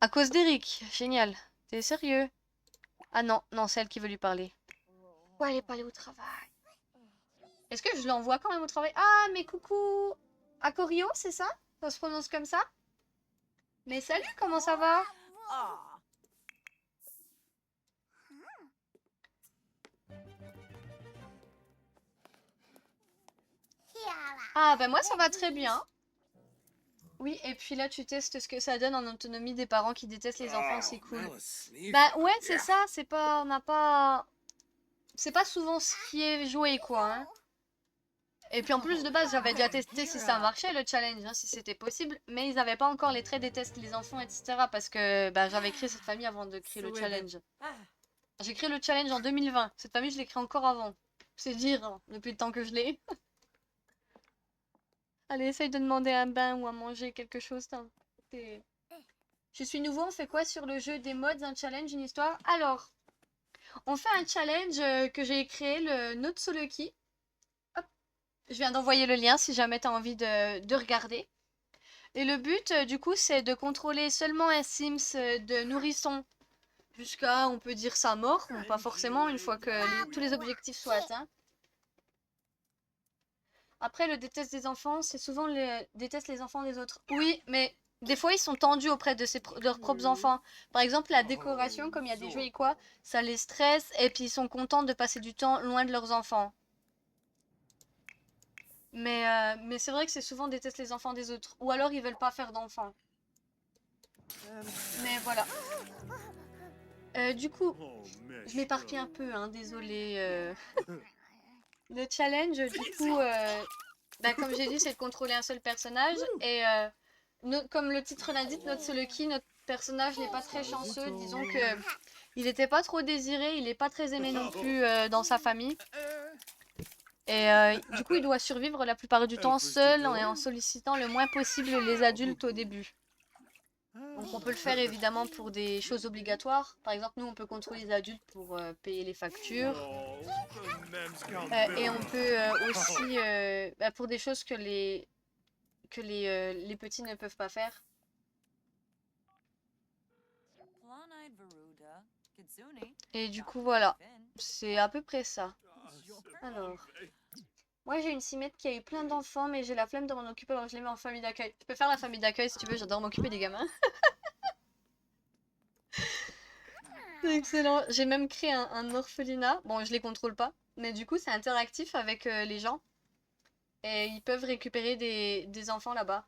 À cause d'Eric. Génial. T'es sérieux? Ah non, non, c'est elle qui veut lui parler. Ouais, elle est pas allée au travail. Est-ce que je l'envoie quand même au travail? Ah, mais coucou! Akorio, c'est ça? Ça se prononce comme ça? Mais salut, comment ça va? Ah, ben moi ça va très bien. Oui, et puis là tu testes ce que ça donne en autonomie des parents qui détestent les enfants, c'est cool. Bah ouais, c'est ça, c'est pas, on n'a pas... C'est pas souvent ce qui est joué, quoi, hein. Et puis en plus de base, j'avais déjà testé si ça marchait le challenge, hein, si c'était possible, mais ils avaient pas encore les traits détestent les enfants, etc. Parce que bah, j'avais créé cette famille avant de créer le challenge. J'ai créé le challenge en 2020. Cette famille, je l'ai créée encore avant. C'est dire, hein, depuis le temps que je l'ai. Allez, essaye de demander un bain ou à manger quelque chose. Je suis nouveau, on fait quoi sur le jeu des mods, un challenge, une histoire? Alors, on fait un challenge que j'ai créé, le Note Soloki. Hop, je viens d'envoyer le lien si jamais tu as envie de regarder. Et le but, du coup, c'est de contrôler seulement un Sims de nourrisson jusqu'à, on peut dire, sa mort. Bon, pas forcément, une fois que tous les objectifs soient atteints. Après, le déteste des enfants, c'est souvent le déteste les enfants des autres. Oui, mais des fois, ils sont tendus auprès de leurs propres enfants. Par exemple, la décoration, comme il y a des jeux et quoi, ça les stresse et puis ils sont contents de passer du temps loin de leurs enfants. Mais c'est vrai que c'est souvent déteste les enfants des autres. Ou alors, ils veulent pas faire d'enfants. Mais voilà. Du coup, je m'éparpille un peu, hein, désolé. Le challenge, du coup, bah, comme j'ai dit, c'est de contrôler un seul personnage. Et comme le titre l'indique, notre Soloki, notre personnage n'est pas très chanceux. Disons que il n'était pas trop désiré, il n'est pas très aimé non plus dans sa famille. Et du coup, il doit survivre la plupart du temps seul et en sollicitant le moins possible les adultes au début. Donc on peut le faire évidemment pour des choses obligatoires. Par exemple, nous, on peut contrôler les adultes pour payer les factures. Et on peut aussi, bah, pour des choses que les petits ne peuvent pas faire. Et du coup, voilà. C'est à peu près ça. Alors, moi j'ai une cimette qui a eu plein d'enfants, mais j'ai la flemme de m'en occuper, alors je les mets en famille d'accueil. Tu peux faire la famille d'accueil si tu veux, j'adore m'occuper des gamins. C'est excellent. J'ai même créé un orphelinat. Bon, je les contrôle pas, mais du coup, c'est interactif avec les gens. Et ils peuvent récupérer des enfants là-bas.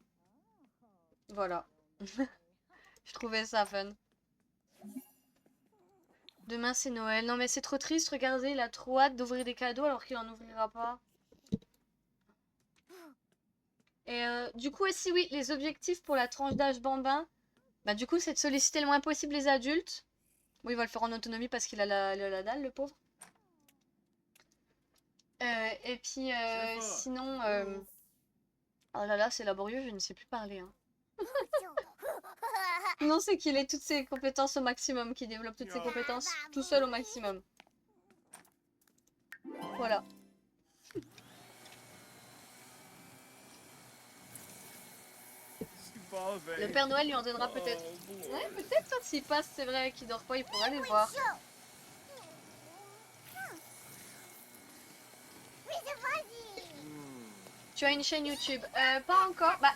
Voilà. Je trouvais ça fun. Demain c'est Noël. Non mais c'est trop triste, regardez, il a trop hâte d'ouvrir des cadeaux alors qu'il en ouvrira pas. Et du coup aussi oui, les objectifs pour la tranche d'âge bambin, bah du coup c'est de solliciter le moins possible les adultes. Oui, il va le faire en autonomie parce qu'il a la dalle, le pauvre. Et puis sinon, oh là là, c'est laborieux, je ne sais plus parler, hein. Non, c'est qu'il ait toutes ses compétences au maximum, qu'il développe toutes ses compétences tout seul au maximum. Voilà. Le Père Noël lui en donnera peut-être. Ouais, peut-être, hein, s'il passe, c'est vrai qu'il dort pas, il pourra aller voir. Tu as une chaîne YouTube? Pas encore. Bah,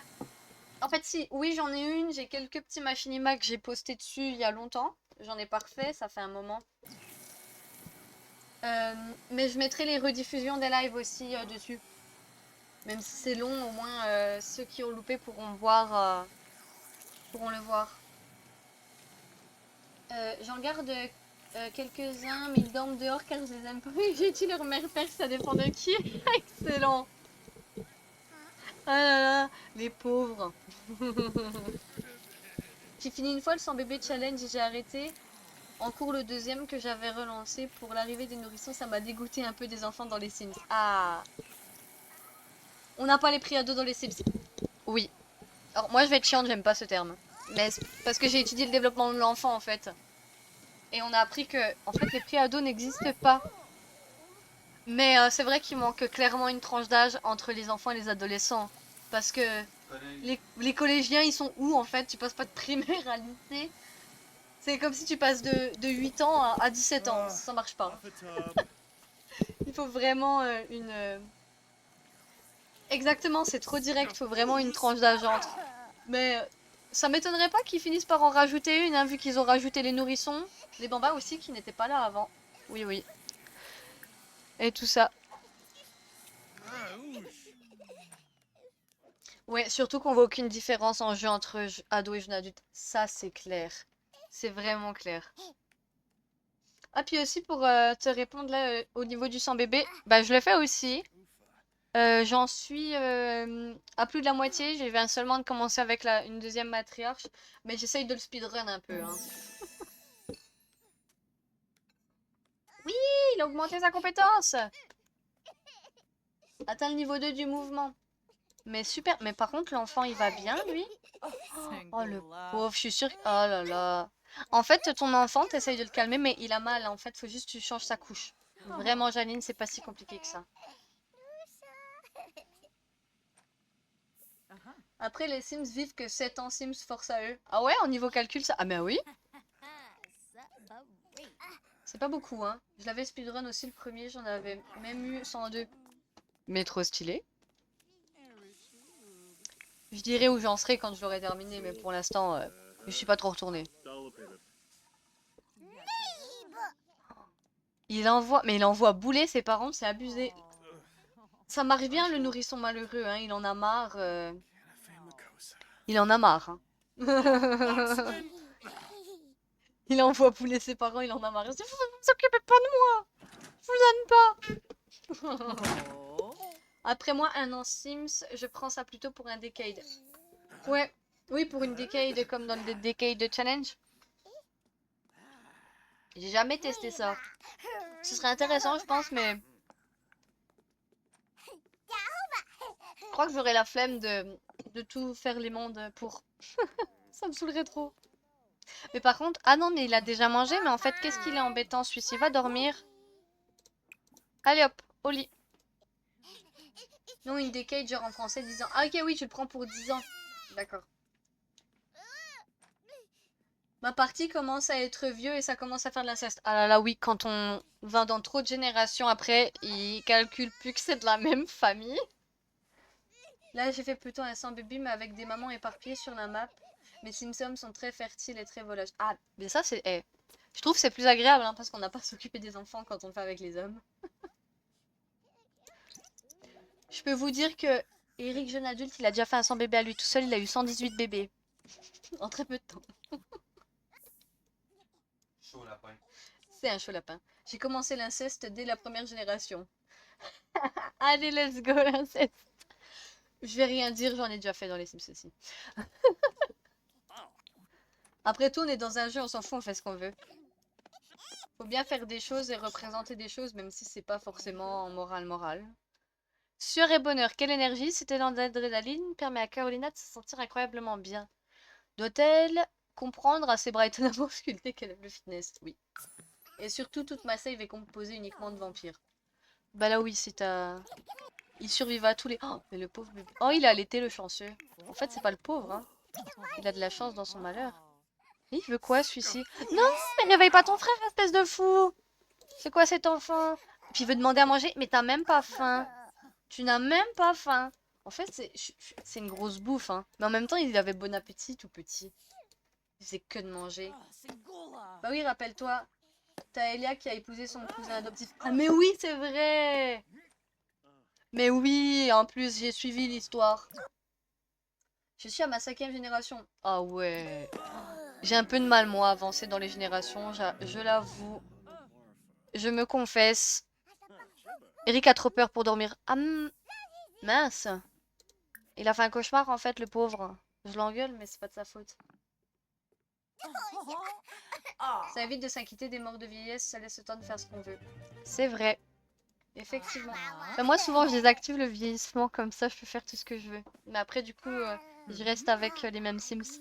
en fait, si, oui, j'en ai une. J'ai quelques petits machinima que j'ai posté dessus il y a longtemps. J'en ai pas refait, ça fait un moment. Mais je mettrai les rediffusions des lives aussi dessus. Même si c'est long, au moins ceux qui ont loupé pourront voir, pourront le voir. J'en garde quelques-uns, mais ils dorment dehors car je les aime pas. J'ai dit leur mère-père, ça dépend de qui. Excellent. Ah là là, les pauvres. J'ai fini une fois le sans bébé challenge et j'ai arrêté. En cours le deuxième que j'avais relancé pour l'arrivée des nourrissons, ça m'a dégoûté un peu des enfants dans les Sims. Ah, on n'a pas les prix à dos dans les Sims. Oui. Alors moi je vais être chiante, j'aime pas ce terme. Mais parce que j'ai étudié le développement de l'enfant en fait. Et on a appris que en fait les prix à dos n'existent pas. Mais c'est vrai qu'il manque clairement une tranche d'âge entre les enfants et les adolescents. Parce que les collégiens ils sont où en fait? Tu passes pas de primaire à lycée. C'est comme si tu passes de 8 ans à 17 ans. Ça marche pas. Il faut vraiment une... Exactement, c'est trop direct. Il faut vraiment une tranche d'âge entre. Mais ça m'étonnerait pas qu'ils finissent par en rajouter une, hein, vu qu'ils ont rajouté les nourrissons. Les bambins aussi qui n'étaient pas là avant. Oui, oui. Et tout ça. Ouais, surtout qu'on voit aucune différence en jeu entre ado et jeune adulte. Ça, c'est clair. C'est vraiment clair. Ah, puis aussi pour te répondre là au niveau du sang bébé, bah je le fais aussi. J'en suis à plus de la moitié. Je viens seulement de commencer avec une deuxième matriarche. Mais j'essaye de le speedrun un peu, hein. Oui, il a augmenté sa compétence. Atteint le niveau 2 du mouvement. Mais super. Mais par contre, l'enfant, il va bien, lui? Oh, le pauvre, je suis sûre. Oh là là. En fait, ton enfant, t'essayes de le calmer, mais il a mal. En fait, faut juste que tu changes sa couche. Vraiment, Janine, c'est pas si compliqué que ça. Après, les Sims vivent que 7 ans Sims force à eux. Ah ouais, en niveau calcul, ça... Ah mais oui. C'est pas beaucoup, hein. Je l'avais speedrun aussi le premier, j'en avais même eu 102. Mais trop stylé. Je dirais où j'en serai quand je l'aurai terminé, mais pour l'instant, je suis pas trop retournée. Il envoie... Mais il envoie bouler ses parents, c'est abusé. Ça marche bien le nourrisson malheureux, hein. Il en a marre. Il en a marre, hein. Il envoie bouler ses parents, il en a marre. Il dit, vous vous occupez pas de moi. Je vous aime pas. Après moi, un an Sims, je prends ça plutôt pour un decade. Ouais, oui, pour une decade comme dans le decade challenge. J'ai jamais testé ça. Ce serait intéressant, je pense, mais... Je crois que j'aurais la flemme de tout faire les mondes pour... Ça me saoulerait trop. Mais par contre... Ah non, mais il a déjà mangé, mais en fait, qu'est-ce qu'il est embêtant, celui-ci? Va dormir. Allez hop, au lit. Non, une decade, genre en français, 10 ans. Ah ok, oui, tu le prends pour 10 ans. D'accord. Ma partie commence à être vieux et ça commence à faire de l'inceste. Ah là là, oui, quand on va dans trop de générations après, ils calculent plus que c'est de la même famille. Là, j'ai fait plutôt un sans bébé, mais avec des mamans éparpillées sur la map. Mes Simpsons sont très fertiles et très volages. Ah, mais ça, c'est... eh, je trouve que c'est plus agréable, hein, parce qu'on n'a pas à s'occuper des enfants quand on le fait avec les hommes. Je peux vous dire que Eric, jeune adulte, il a déjà fait un sans bébé à lui tout seul. Il a eu 118 bébés. En très peu de temps. Chaud lapin. C'était un chaud lapin. J'ai commencé l'inceste dès la première génération. Allez, let's go, l'inceste. Je vais rien dire, j'en ai déjà fait dans les Sims aussi. Après tout, on est dans un jeu, on s'en fout, on fait ce qu'on veut. Faut bien faire des choses et représenter des choses, même si c'est pas forcément moral. Sueur et bonheur, quelle énergie, cette élan d'adrénaline permet à Carolina de se sentir incroyablement bien. Doit-elle comprendre à ses bras étonnamment sculptés qu'elle aime le fitness? Oui. Et surtout, toute ma save est composée uniquement de vampires. Bah là oui, c'est à... Il survivra à tous les... Oh, mais le pauvre bébé... Oh, il a allaité le chanceux. En fait, c'est pas le pauvre, hein. Il a de la chance dans son malheur. Il veut quoi, celui-ci? Non, mais réveille pas ton frère, espèce de fou! C'est quoi cet enfant? Puis il veut demander à manger, mais t'as même pas faim. Tu n'as même pas faim. En fait, c'est une grosse bouffe, hein. Mais en même temps, il avait bon appétit, tout petit. Il faisait que de manger. Bah oui, rappelle-toi, t'as Elia qui a épousé son cousin adoptif. Ah mais oui, c'est vrai! Mais oui, en plus, j'ai suivi l'histoire. Je suis à ma 5e génération. Ah ouais. J'ai un peu de mal, moi, à avancer dans les générations, je l'avoue. Je me confesse. Eric a trop peur pour dormir. Ah mince. Il a fait un cauchemar, en fait, le pauvre. Je l'engueule, mais c'est pas de sa faute. Ça évite de s'inquiéter des morts de vieillesse, ça laisse le temps de faire ce qu'on veut. C'est vrai. Effectivement. Bah, moi, souvent, je désactive le vieillissement, comme ça, je peux faire tout ce que je veux. Mais après, du coup, je reste avec les mêmes Sims.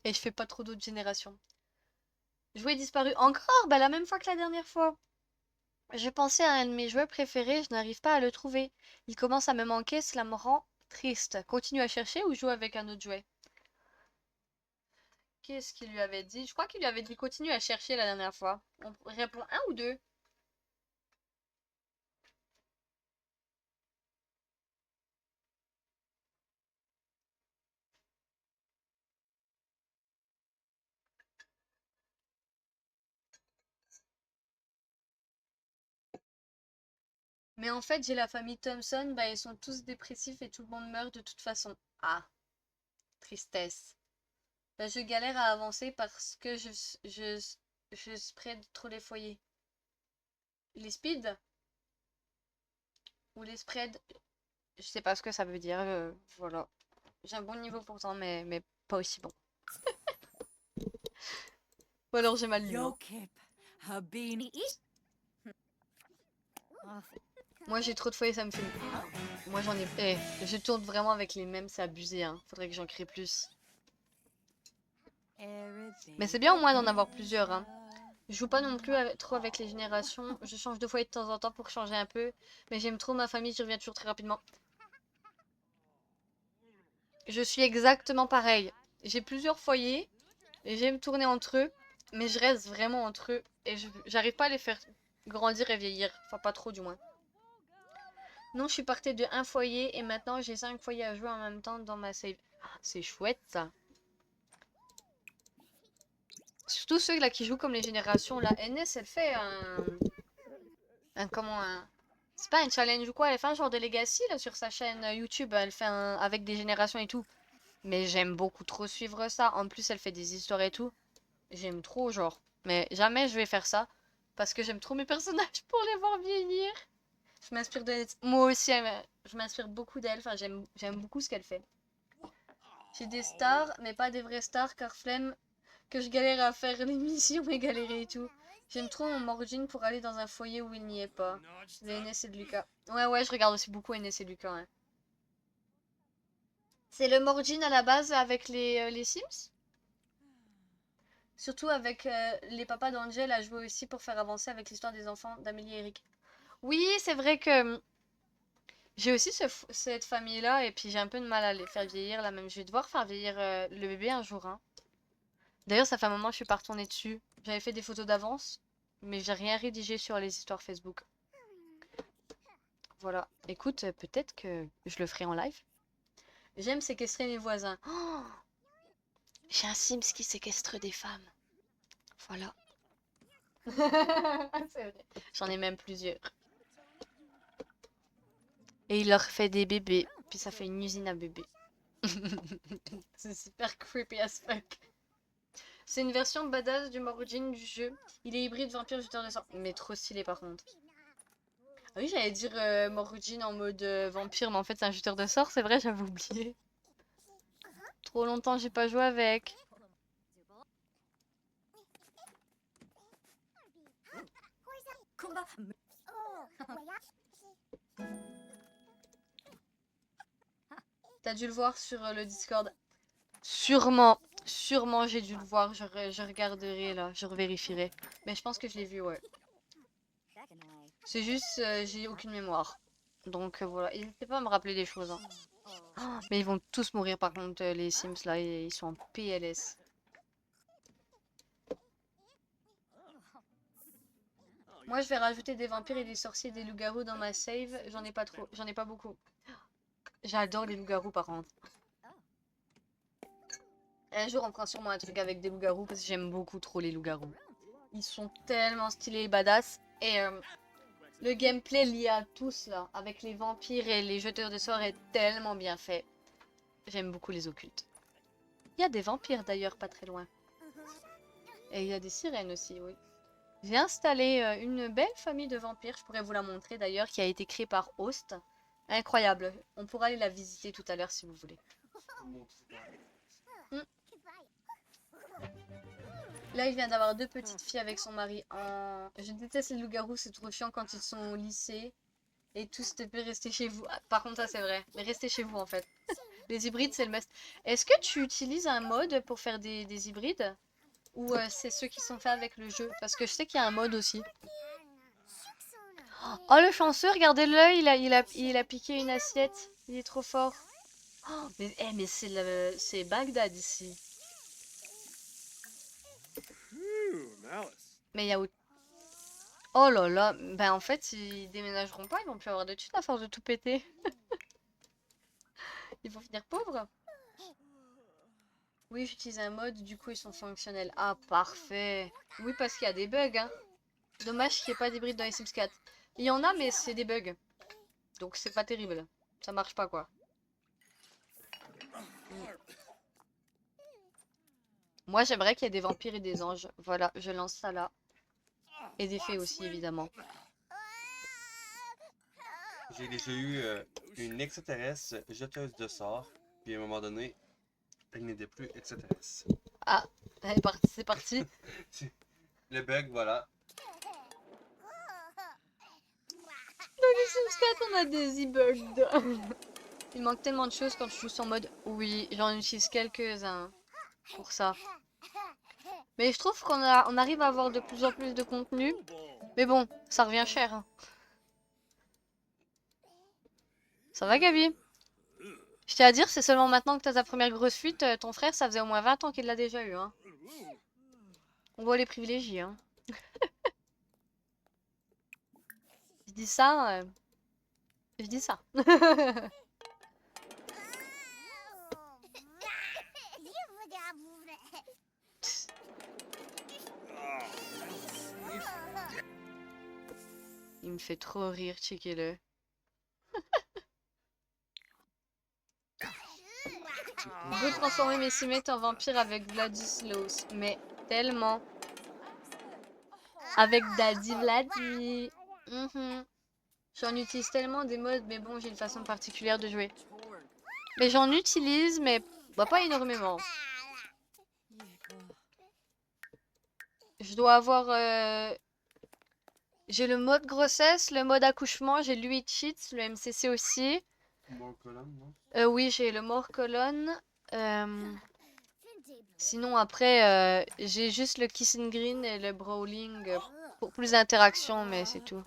Et je fais pas trop d'autres générations. Jouet disparu encore? Bah, la même fois que la dernière fois. Je pensais à un de mes jouets préférés, je n'arrive pas à le trouver. Il commence à me manquer, cela me rend triste. Continue à chercher ou joue avec un autre jouet? Qu'est-ce qu'il lui avait dit? Je crois qu'il lui avait dit continue à chercher la dernière fois. On répond un ou deux? Mais en fait, j'ai la famille Thompson, bah ils sont tous dépressifs et tout le monde meurt de toute façon. Ah, tristesse. Bah, je galère à avancer parce que je spread trop les foyers. Les speed ou les spread, je sais pas ce que ça veut dire, voilà. J'ai un bon niveau pourtant, mais pas aussi bon. Ou alors j'ai mal lu, hein. Moi j'ai trop de foyers, ça me fait... Moi j'en ai... je tourne vraiment avec les mêmes, c'est abusé, hein. Faudrait que j'en crée plus. Mais c'est bien au moins d'en avoir plusieurs, hein. Je joue pas non plus trop avec les générations. Je change de foyer de temps en temps pour changer un peu. Mais j'aime trop ma famille, je reviens toujours très rapidement. Je suis exactement pareil. J'ai plusieurs foyers et j'aime tourner entre eux. Mais je reste vraiment entre eux. Et j'arrive pas à les faire grandir et vieillir. Enfin, pas trop du moins. Non, je suis partie de un foyer et maintenant j'ai 5 foyers à jouer en même temps dans ma save. Ah, c'est chouette ça. Surtout ceux là qui jouent comme les générations. La NS, elle fait comment un... C'est pas un challenge ou quoi, elle fait un genre de legacy là sur sa chaîne YouTube. Elle fait un... avec des générations et tout. Mais j'aime beaucoup trop suivre ça. En plus, elle fait des histoires et tout. J'aime trop, genre. Mais jamais je vais faire ça. Parce que j'aime trop mes personnages pour les voir vieillir. Je m'inspire de... Moi aussi, je m'inspire beaucoup d'elle. Enfin, j'aime beaucoup ce qu'elle fait. J'ai des stars, mais pas des vraies stars, car flemme que je galère à faire les missions et galérer et tout. J'aime trop mon Morgine pour aller dans un foyer où il n'y est pas. De NS et de Lucas. Ouais, je regarde aussi beaucoup NS et Lucas. Hein. C'est le Morgine à la base avec les Sims? Surtout avec les papas d'Angel à jouer aussi pour faire avancer avec l'histoire des enfants d'Amélie et Eric. Oui, c'est vrai que j'ai aussi cette famille-là et puis j'ai un peu de mal à les faire vieillir là même. Je vais devoir faire vieillir le bébé un jour. Hein. D'ailleurs, ça fait un moment que je suis pas retournée dessus. J'avais fait des photos d'avance, mais j'ai rien rédigé sur les histoires Facebook. Voilà. Écoute, peut-être que je le ferai en live. J'aime séquestrer mes voisins. Oh, j'ai un Sims qui séquestre des femmes. Voilà. C'est vrai. J'en ai même plusieurs. Et il leur fait des bébés. Puis ça fait une usine à bébés. C'est super creepy as fuck. C'est une version badass du Morujin du jeu. Il est hybride vampire jeteur de sort. Mais trop stylé par contre. Ah oui, j'allais dire Morujin en mode vampire, mais en fait c'est un jeteur de sort, c'est vrai, j'avais oublié. Trop longtemps j'ai pas joué avec. T'as dû le voir sur le Discord. Sûrement, sûrement j'ai dû le voir, je regarderai là, je revérifierai. Mais je pense que je l'ai vu, ouais. C'est juste, j'ai aucune mémoire. Donc voilà, n'hésitez pas à me rappeler des choses, hein. Oh, mais ils vont tous mourir par contre, les Sims là, ils sont en PLS. Moi je vais rajouter des vampires et des sorciers, des loups-garous dans ma save, j'en ai pas trop, j'en ai pas beaucoup. J'adore les loups-garous par contre. Un jour on fera sûrement un truc avec des loups-garous parce que j'aime beaucoup trop les loups-garous. Ils sont tellement stylés et badass. Et le gameplay lié à tous là, avec les vampires et les jeteurs de sorts est tellement bien fait. J'aime beaucoup les occultes. Il y a des vampires d'ailleurs pas très loin. Et il y a des sirènes aussi, oui. J'ai installé une belle famille de vampires, je pourrais vous la montrer d'ailleurs, qui a été créée par Host. Incroyable. On pourra aller la visiter tout à l'heure si vous voulez. Hmm. Là, il vient d'avoir deux petites filles avec son mari. Je déteste les loups-garous, c'est trop chiant quand ils sont au lycée. Et tous te fait rester chez vous. Ah, par contre, ça c'est vrai. Mais restez chez vous en fait. Les hybrides, c'est le must. Est-ce que tu utilises un mode pour faire des hybrides? Ou c'est ceux qui sont faits avec le jeu? Parce que je sais qu'il y a un mode aussi. Oh, le chanceux, regardez-le, il a piqué une assiette. Il est trop fort. Oh, mais c'est Bagdad ici. Mais il y a... Oh là là, ben en fait, ils déménageront pas, ils vont plus avoir de thunes à force de tout péter. Ils vont finir pauvres. Oui, j'utilise un mode, du coup ils sont fonctionnels. Ah, parfait. Oui, parce qu'il y a des bugs, hein. Dommage qu'il n'y ait pas d'hybride dans les Sims 4. Il y en a, mais c'est des bugs. Donc c'est pas terrible. Ça marche pas, quoi. Moi, j'aimerais qu'il y ait des vampires et des anges. Voilà, je lance ça là. Et des fées aussi, évidemment. J'ai déjà eu une extraterrestre jeteuse de sorts, puis à un moment donné, elle n'était plus extraterrestre. Ah, elle est partie, c'est parti. Le bug, voilà. Dans les Sims 4, on a des e-bugs. Il manque tellement de choses quand je suis en mode... Oui, j'en utilise quelques-uns pour ça. Mais je trouve on arrive à avoir de plus en plus de contenu. Mais bon, ça revient cher, hein. Ça va, Gabi? Je tiens à dire, c'est seulement maintenant que t'as ta première grosse fuite. Ton frère, ça faisait au moins 20 ans qu'il l'a déjà eu, hein. On voit les privilégiés, hein. Je dis ça, je dis ça. Il me fait trop rire, checkez-le. Je veux transformer mes cimettes en vampires avec Vladislaus, mais tellement. Avec Daddy Vladi. J'en utilise tellement des modes, mais bon, j'ai une façon particulière de jouer. Mais j'en utilise, mais bah, pas énormément. Je dois avoir... J'ai le mode grossesse, le mode accouchement, j'ai lui cheats, le MCC aussi. Mort colonne, non? Oui, j'ai le mort colonne. Sinon, après, j'ai juste le kissing green et le brawling pour plus d'interaction, mais c'est tout.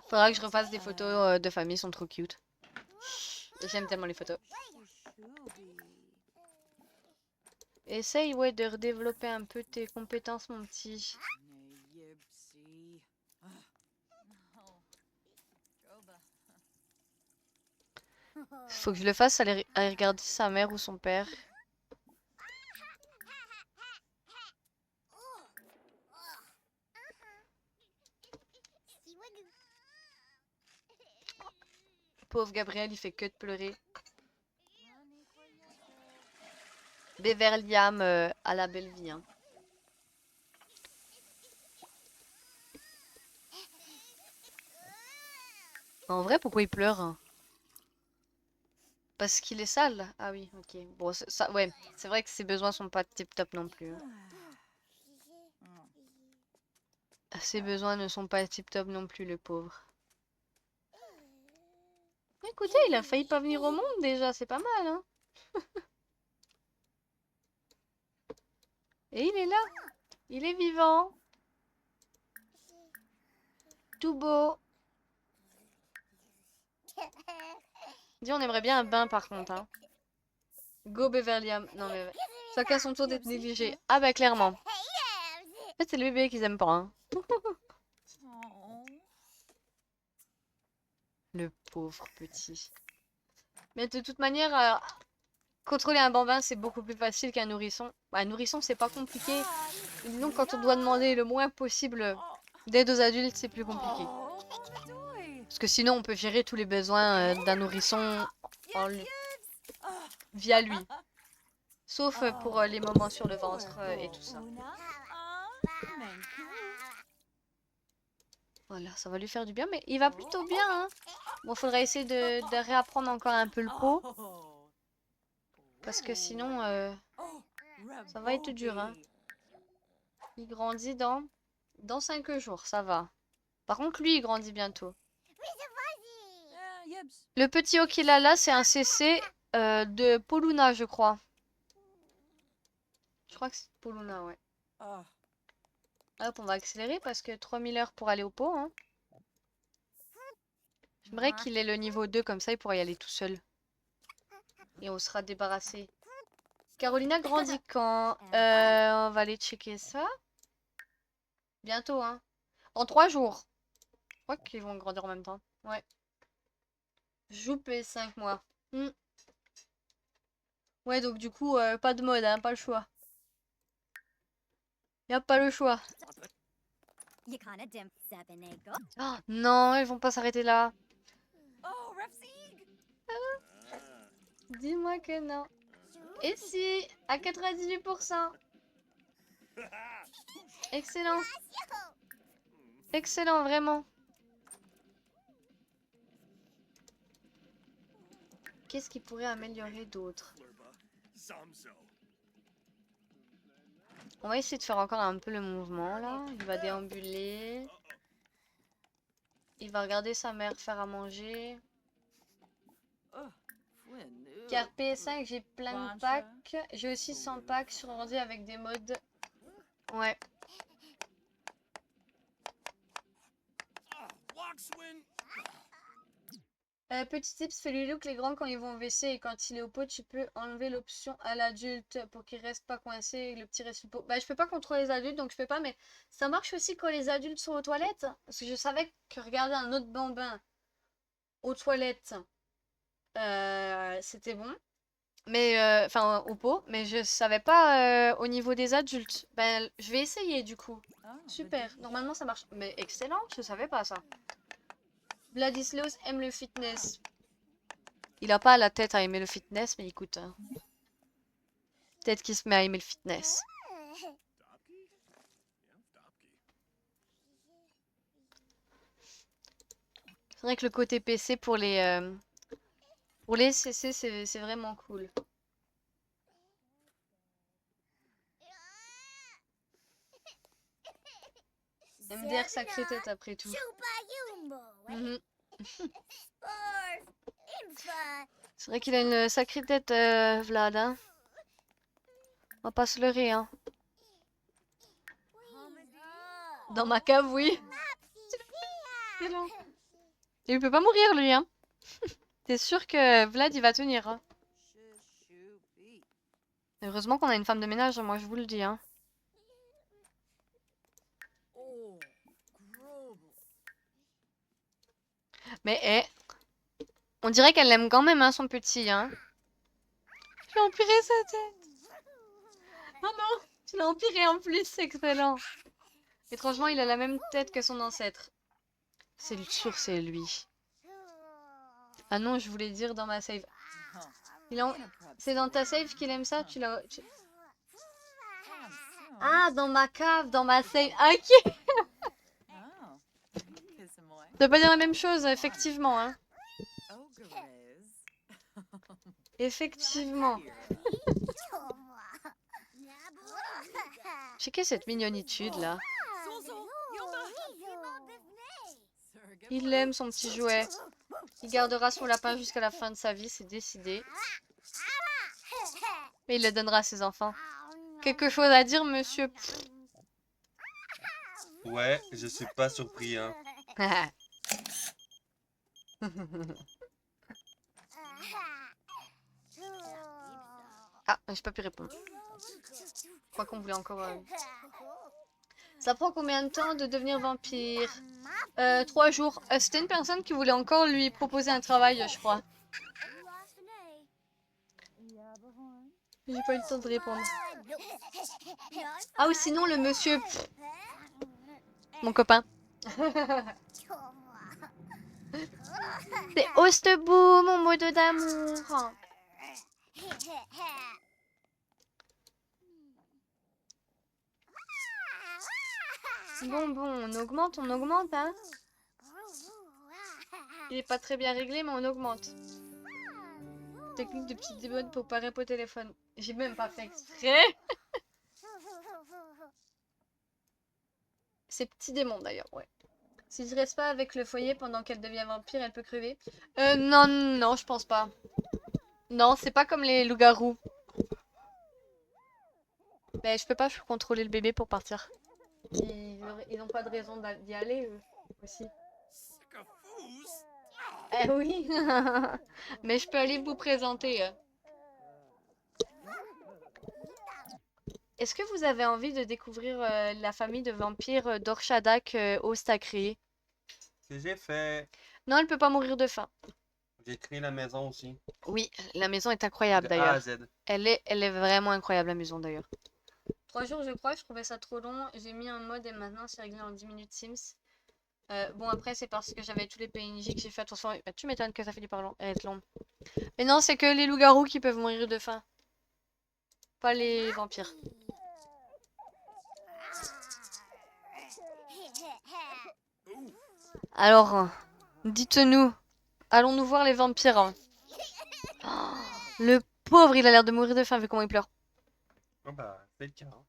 Faudra que je refasse des photos de famille, elles sont trop cute. J'aime tellement les photos. Essaye, ouais, de redévelopper un peu tes compétences, mon petit. Faut que je le fasse, aller regarder sa mère ou son père. pauvre Gabriel, il fait que de pleurer. Beverliam à la belle vie. Hein. En vrai, pourquoi il pleure? Hein? Parce qu'il est sale? Ah oui, ok. Bon, ça, ouais, c'est vrai que ses besoins sont pas tip-top non plus. Hein. Ses besoins ne sont pas tip-top non plus, le pauvre. Écoutez, il a failli pas venir au monde déjà, c'est pas mal, hein. Et il est là. Il est vivant. Tout beau. Dis, on aimerait bien un bain par contre, hein. Go Beverliam. Non mais... Chacun son tour d'être négligé. Ah bah clairement. En fait, c'est le bébé qu'ils aiment pas, hein. Le pauvre petit. Mais de toute manière, contrôler un bambin, c'est beaucoup plus facile qu'un nourrisson. Bah, un nourrisson, c'est pas compliqué. Et disons, quand on doit demander le moins possible d'aide aux adultes, c'est plus compliqué. Parce que sinon, on peut gérer tous les besoins d'un nourrisson via lui. Sauf pour les moments sur le ventre et tout ça. Voilà, ça va lui faire du bien, mais il va plutôt bien, hein. Bon, faudrait essayer de réapprendre encore un peu le pot. Parce que sinon, ça va être dur, hein. Il grandit dans 5 jours, ça va. Par contre, lui, il grandit bientôt. Le petit haut qu'il a là, c'est un CC de Poluna, je crois. Je crois que c'est Poluna, ouais. Hop, on va accélérer parce que 3000 heures pour aller au pot, hein. J'aimerais qu'il ait le niveau 2, comme ça il pourrait y aller tout seul. Et on sera débarrassé. Carolina grandit quand? On va aller checker ça. Bientôt, hein. En 3 jours. Je crois qu'ils vont grandir en même temps. Ouais. Joupe et 5 mois. Ouais, donc du coup, pas de mode, hein, pas le choix. Y a pas le choix. Oh, non, ils vont pas s'arrêter là. Dis-moi que non. Et si, à 98%. Excellent. Excellent, vraiment. Qu'est-ce qui pourrait améliorer d'autre? On va essayer de faire encore un peu le mouvement là. Il va déambuler. Il va regarder sa mère faire à manger. Car PS5, j'ai plein de packs. J'ai aussi 100 packs sur ordi avec des modes. Ouais. Petit tips, fais-lui look les grands quand ils vont au WC et quand il est au pot, tu peux enlever l'option à l'adulte pour qu'il reste pas coincé et le petit reste au pot. Bah, je peux pas contrôler les adultes donc je peux pas, mais ça marche aussi quand les adultes sont aux toilettes. Parce que je savais que regarder un autre bambin aux toilettes, c'était bon. Mais, enfin, au pot, mais je savais pas au niveau des adultes. Ben, je vais essayer du coup. Super, normalement ça marche. Mais excellent, je savais pas ça. Vladislaus aime le fitness. Il a pas la tête à aimer le fitness, mais écoute. Hein. Peut-être qu'il se met à aimer le fitness. C'est vrai que le côté PC pour les CC, c'est vraiment cool. MDR sacrée tête après tout. C'est vrai qu'il a une sacrée tête, Vlad. Hein. On va pas se leurrer. Hein. Dans ma cave, oui. Et il peut pas mourir, lui. Hein. T'es sûr que Vlad, il va tenir. Hein. Heureusement qu'on a une femme de ménage, moi, je vous le dis. Hein. Mais, on dirait qu'elle l'aime quand même, hein, son petit. Hein. Tu l'as empiré sa tête. Oh non, tu l'as empiré en plus, c'est excellent. Étrangement, il a la même tête que son ancêtre. C'est sûr, c'est lui. Ah non, je voulais dire dans ma save. Il en... C'est dans ta save qu'il aime ça? Ah, dans ma cave, dans ma save. Ah, ok! Ça veut pas dire la même chose, effectivement, hein. Effectivement. Checkez cette mignonitude, là. Il aime son petit jouet. Il gardera son lapin jusqu'à la fin de sa vie, c'est décidé. Mais il le donnera à ses enfants. Quelque chose à dire, monsieur? Ouais, je suis pas surpris, hein. Ah, j'ai pas pu répondre. Quoi qu'on voulait encore... Ça prend combien de temps de devenir vampire? 3 jours. C'était une personne qui voulait encore lui proposer un travail, je crois. J'ai pas eu le temps de répondre. Ah ou sinon le monsieur... Mon copain. C'est Ostebou, mon mot d'amour. Bon, on augmente, hein. Il est pas très bien réglé, mais on augmente. Technique de petite démon pour pas répondre au téléphone. J'ai même pas fait exprès. C'est petit démon d'ailleurs, ouais. Si je reste pas avec le foyer pendant qu'elle devient vampire, elle peut crever. Non, non, je pense pas. Non, c'est pas comme les loups-garous. Mais je peux pas contrôler le bébé pour partir. Ils ont pas de raison d'y aller, eux, aussi. Eh oui. Mais je peux aller vous présenter. Est-ce que vous avez envie de découvrir la famille de vampires d'Orchadak Host a créée? Que j'ai fait. Non, elle peut pas mourir de faim. J'ai créé la maison aussi. Oui, la maison est incroyable De A à d'ailleurs. Z. Elle est vraiment incroyable la maison d'ailleurs. 3 jours je crois, je trouvais ça trop long. J'ai mis un mode et maintenant c'est réglé en 10 minutes Sims. Bon après c'est parce que j'avais tous les PNJ que j'ai fait attention. Bah, tu m'étonnes que ça finit par être long. Mais non, c'est que les loups-garous qui peuvent mourir de faim. Pas les vampires. Alors, dites-nous, allons-nous voir les vampires? Oh, le pauvre, il a l'air de mourir de faim vu comment il pleure. Oh bah, c'est le cas. Hein.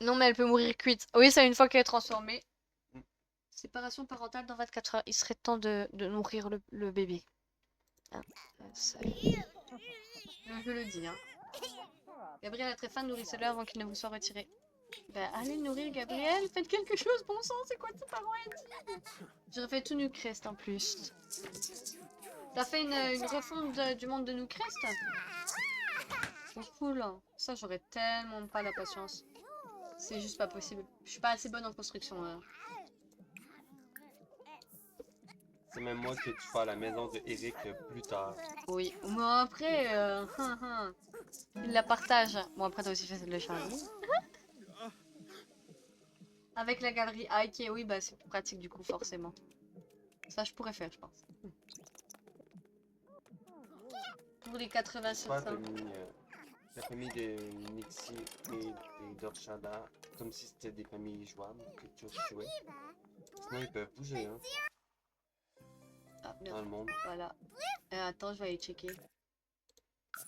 Non mais elle peut mourir cuite. Oui, c'est une fois qu'elle est transformée. Mm. Séparation parentale dans 24 heures. Il serait temps de nourrir le bébé. Hein, je le dis, hein. Gabriel est très fan, nourrissez-le avant qu'il ne vous soit retiré. Bah, allez le nourrir, Gabriel. Faites quelque chose, bon sang, c'est quoi cette parouette? J'aurais fait tout Newcrest en plus. T'as fait une refonte du monde de Newcrest? Trop cool. Ça, j'aurais tellement pas la patience. C'est juste pas possible. Je suis pas assez bonne en construction. C'est même moi que tu fais à la maison de Eric plus tard. Oui. Mais après, il la partage. Bon, après, t'as aussi fait de le changer. Avec la galerie Ike, oui, bah c'est plus pratique du coup, forcément. Ça, je pourrais faire, je pense. Pour les 80 sur Toi, 100. t'as mis la famille de Nixie et d'Orchada comme si c'était des familles jouables que tu jouais. Sinon, ils peuvent bouger, hein, Ah, dans merde. le monde. Voilà. Attends, je vais aller checker. Parce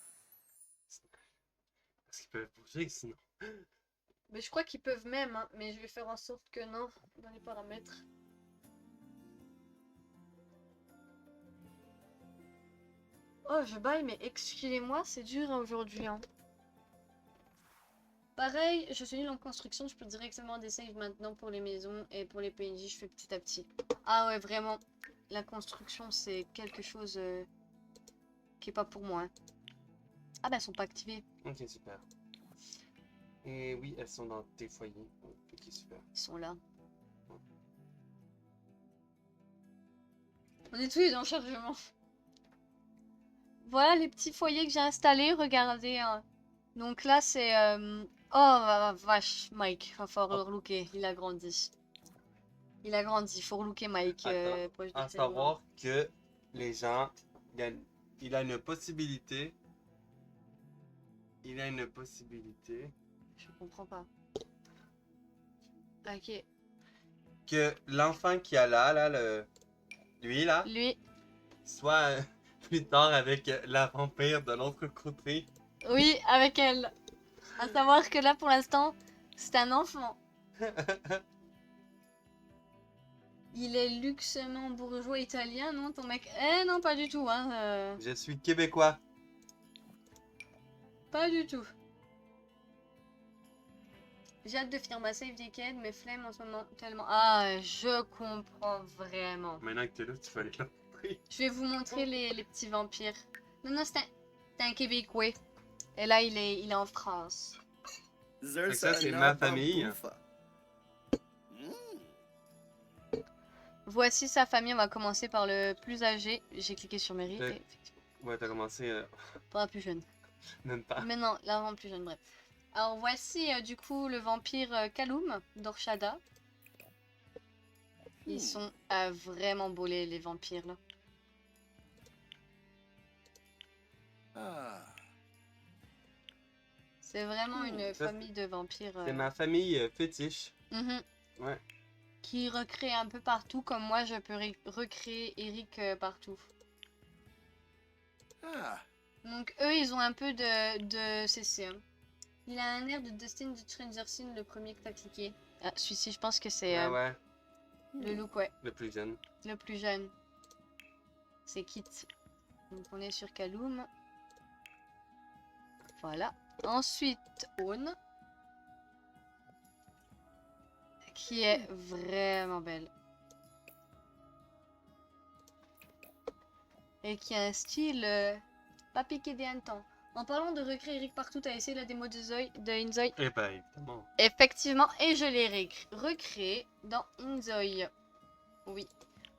qu'ils peuvent bouger sinon. Mais je crois qu'ils peuvent même, hein, mais je vais faire en sorte que non, dans les paramètres. Oh, je baille, mais excusez-moi, c'est dur hein, aujourd'hui. Hein. Pareil, je suis nulle en construction, je peux directement des saves maintenant pour les maisons et pour les PNJ, je fais petit à petit. Ah ouais, vraiment, la construction, c'est quelque chose qui est pas pour moi. Hein. Ah bah, elles sont pas activées. Ok, super. Et oui, elles sont dans tes foyers. Ok, super. Ils sont là. On est tous les deux en chargement. Voilà les petits foyers que j'ai installés, regardez. Hein. Donc là, c'est... Oh, vache, Mike, va falloir le relooker, il a grandi. Il a grandi, faut relooker Mike, Attends, proche de à ses bras. savoir que les gens, il a une possibilité. Il a une possibilité Je comprends pas. Ok. que l'enfant qui a là, lui là, Lui, soit plus tard avec la vampire de l'autre côté. oui, avec elle. À savoir que là, pour l'instant, c'est un enfant. Il est luxement bourgeois italien, non, ton mec? Eh non, pas du tout, hein. Je suis québécois. Pas du tout. J'ai hâte de finir ma save decade, mais flemme en ce moment tellement. Ah, je comprends vraiment. Maintenant que t'es là, tu fais aller là. Je vais vous montrer les petits vampires. Non, non, c'est un Québécois. Et là, il est en France. Fait que ça, c'est ma famille. Voici sa famille. On va commencer par le plus âgé. J'ai cliqué sur Mary. Ouais. Et effectivement, Ouais, t'as commencé pas la plus jeune. même pas. Mais non, l'avant plus jeune, bref. Alors voici du coup le vampire Kaloum d'Orshada. Ils sont vraiment beaux les vampires là. C'est vraiment une Ça, famille de vampires C'est ma famille fétiche. mhm, Ouais. qui recrée un peu partout, comme moi je peux recréer Eric partout. Donc eux ils ont un peu de CC. Hein. Il a un air de Dustin de Stranger Things, le premier que t'as cliqué. Ah, celui-ci je pense que c'est Ah ouais, le look, ouais, le plus jeune. le plus jeune. C'est Kit. Donc on est sur Kaloum. Voilà. Ensuite, Aune. Qui est vraiment belle. Et qui a un style pas piqué des hannetons. En parlant de recréer Eric partout, t'as essayé la démo de Inzoi? Eh ben, évidemment. Effectivement, et je l'ai recréé dans Inzoi. Oui.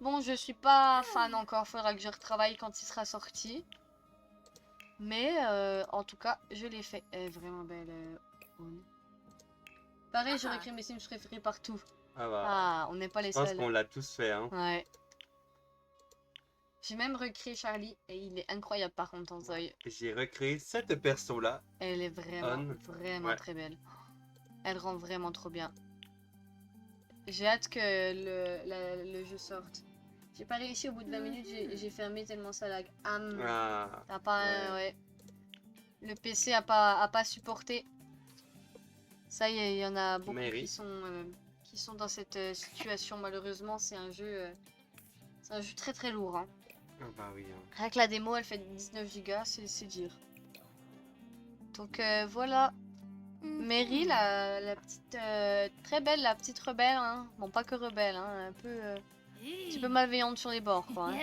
Bon, je suis pas fan encore, faudra que je retravaille quand il sera sorti. Mais en tout cas, je l'ai fait. Elle est vraiment belle. Aune. Pareil, je recrée mes Sims préférés partout. Ah bah, Ah, on n'est pas les je pense seuls. qu'on l'a tous fait, hein. Ouais. J'ai même recréé Charlie et il est incroyable par contre en Zoï. J'ai recréé cette perso-là. Elle est vraiment, On. vraiment Ouais. très belle. Elle rend vraiment trop bien. J'ai hâte que le jeu sorte. J'ai pas réussi au bout de 20 minutes, j'ai fermé tellement ça lag. Ah. T'as pas, ouais. ouais. Le PC a pas supporté. Ça y est, il y en a beaucoup Mary. qui sont dans cette situation. Malheureusement, c'est un jeu très très lourd. Hein. Ah bah oui. Hein. Rien que la démo, elle fait 19 Go, c'est dire. Donc voilà. Mary, la petite, très belle, la petite rebelle. Hein. Bon, pas que rebelle, hein, un petit peu malveillante sur les bords, quoi. Hein.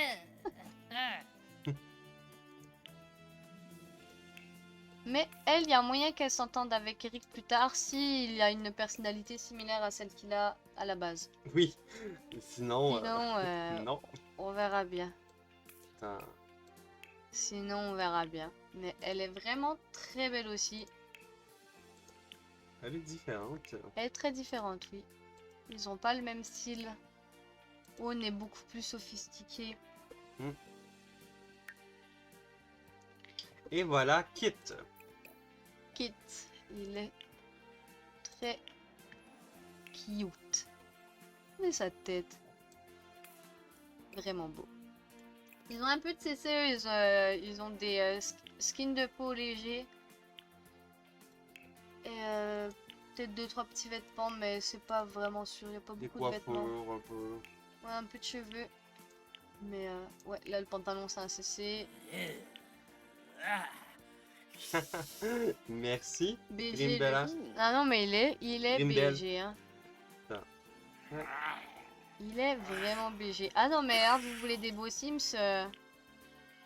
Mais elle, il y a moyen qu'elle s'entende avec Eric plus tard s'il a une personnalité similaire à celle qu'il a à la base. Oui. Sinon. Sinon, non. on verra bien. Attends. Sinon, on verra bien. Mais elle est vraiment très belle aussi. Elle est différente. Elle est très différente, oui. Ils ont pas le même style. Owen est beaucoup plus sophistiqué. Et voilà, Kit. Kit, il est très cute. Mais sa tête. Vraiment beau. Ils ont un peu de CCE, ils ont des skins de peau légers. Et peut-être 2-3 petits vêtements, mais c'est pas vraiment sûr, il n'y a pas Des beaucoup de vêtements. coiffures, un peu. Ouais, un peu de cheveux. Mais ouais, là le pantalon c'est un CC. Merci. BG. Grimbella. Ah non, mais il est Grimbel. BG. Hein. Ça. Ouais. Il est vraiment BG. Ah non, mais là, vous voulez des beaux Sims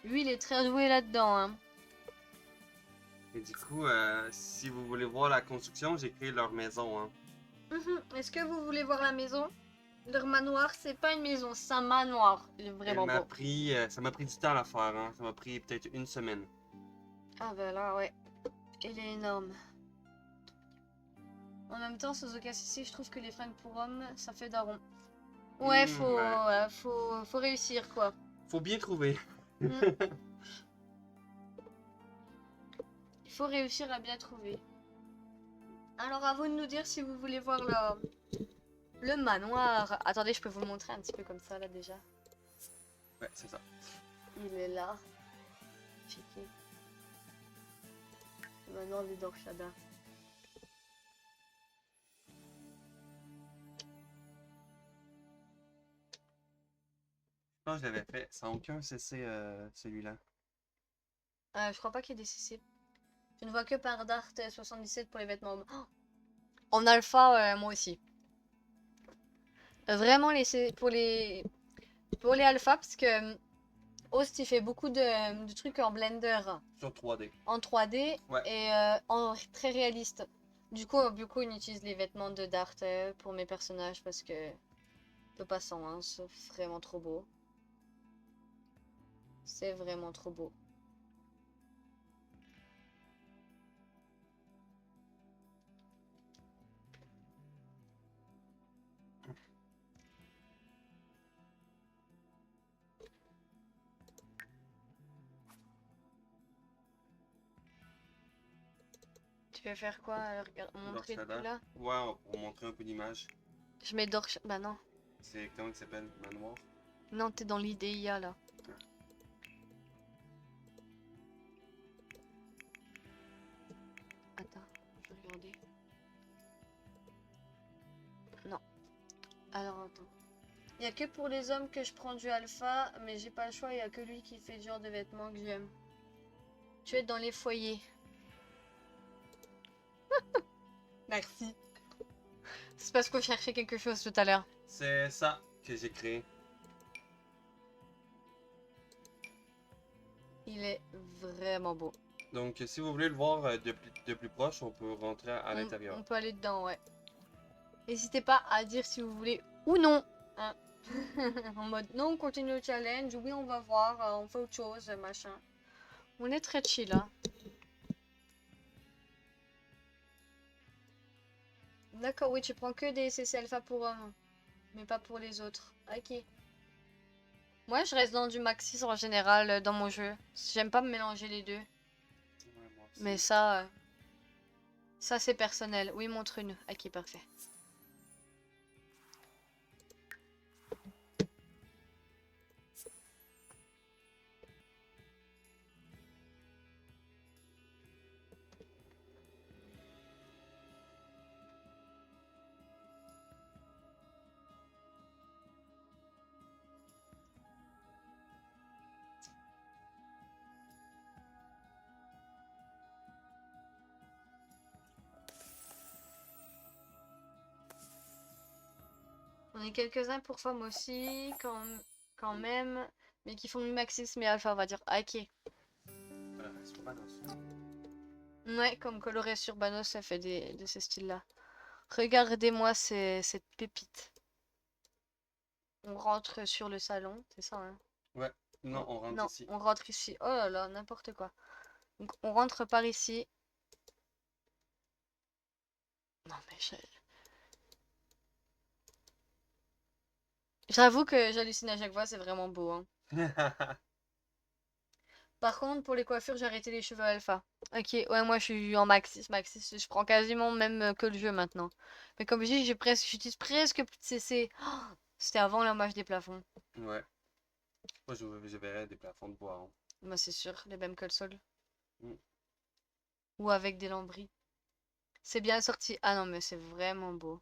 lui, il est très doué là-dedans. Hein. Et du coup, si vous voulez voir la construction, j'ai créé leur maison. Hein. Est-ce que vous voulez voir la maison? Leur manoir, c'est pas une maison, c'est un manoir. Il est vraiment beau. Ça m'a pris du temps à la faire. Hein. Ça m'a pris peut-être une semaine. Ah bah là, ouais. Il est énorme. En même temps, Suzuka CC, je trouve que les fringues pour hommes, ça fait daron. Ouais, Ouais. faut réussir, quoi. Faut bien trouver. Mm. Il faut réussir à bien trouver. Alors, à vous de nous dire si vous voulez voir le manoir. Attendez, je peux vous le montrer un petit peu comme ça, là, déjà. Ouais, c'est ça. Il est là. Checker. Le manoir de Dorshada. Je pense que je l'avais fait sans aucun CC, celui-là. Je crois pas qu'il y ait des CC. Je ne vois que par Dart 77 pour les vêtements. Oh, en alpha, moi aussi. Vraiment, pour les alphas, parce que Host, il fait beaucoup de trucs en Blender, Sur 3D. en 3D Ouais. et en très réaliste. Du coup, on utilise les vêtements de Dart pour mes personnages parce que on peut pas sans, hein, c'est vraiment trop beau. C'est vraiment trop beau. Tu veux faire quoi? Alors, montrer tout Dorshada. là? Ouais, pour montrer un peu l'image. Je mets Dorsh... Bah non. C'est comment il s'appelle? Manoir? Non, t'es dans l'IDEA là. Attends, je vais regarder. Non. Alors attends. Il y a que pour les hommes que je prends du alpha, mais j'ai pas le choix, il y a que lui qui fait le genre de vêtements que j'aime. Tu es dans les foyers. Merci. C'est parce qu'on cherchait quelque chose tout à l'heure. C'est ça que j'ai créé. Il est vraiment beau. Donc, si vous voulez le voir de plus proche, on peut rentrer à l'intérieur. On peut aller dedans, ouais. N'hésitez pas à dire si vous voulez ou non. Hein. En mode non, on continue le challenge. Oui, on va voir. On fait autre chose, machin. On est très chill, hein. D'accord, oui, tu prends que des CC alpha pour hommes, mais pas pour les autres. Ok. Moi, je reste dans du maxis en général dans mon jeu. J'aime pas me mélanger les deux. Ouais, moi aussi. Mais ça c'est personnel. Oui, montre-nous. Ok, parfait. On est quelques-uns pour femmes aussi, quand même, mais qui font du maxis mais alpha, on va dire. Ah, ok. Voilà, c'est pas dans ça. Ouais, comme coloré sur Banos, ça fait de ces styles-là. Regardez-moi cette pépite. On rentre sur le salon, c'est ça, hein? Ouais, non, on rentre Non, ici. on rentre ici. Oh là là, n'importe quoi. Donc, on rentre par ici. Non, mais j'avoue que j'hallucine à chaque fois, c'est vraiment beau, hein. Par contre, pour les coiffures, j'ai arrêté les cheveux alpha. Ok, ouais, moi je suis en maxis. Maxis, je prends quasiment même que le jeu maintenant. Mais comme je dis, j'utilise presque plus de CC. Oh, c'était avant la mâche des plafonds. Ouais. Moi, je verrais des plafonds de bois. Hein. Moi, c'est sûr, les mêmes que le sol. Mm. Ou avec des lambris. C'est bien sorti. Ah non, mais c'est vraiment beau.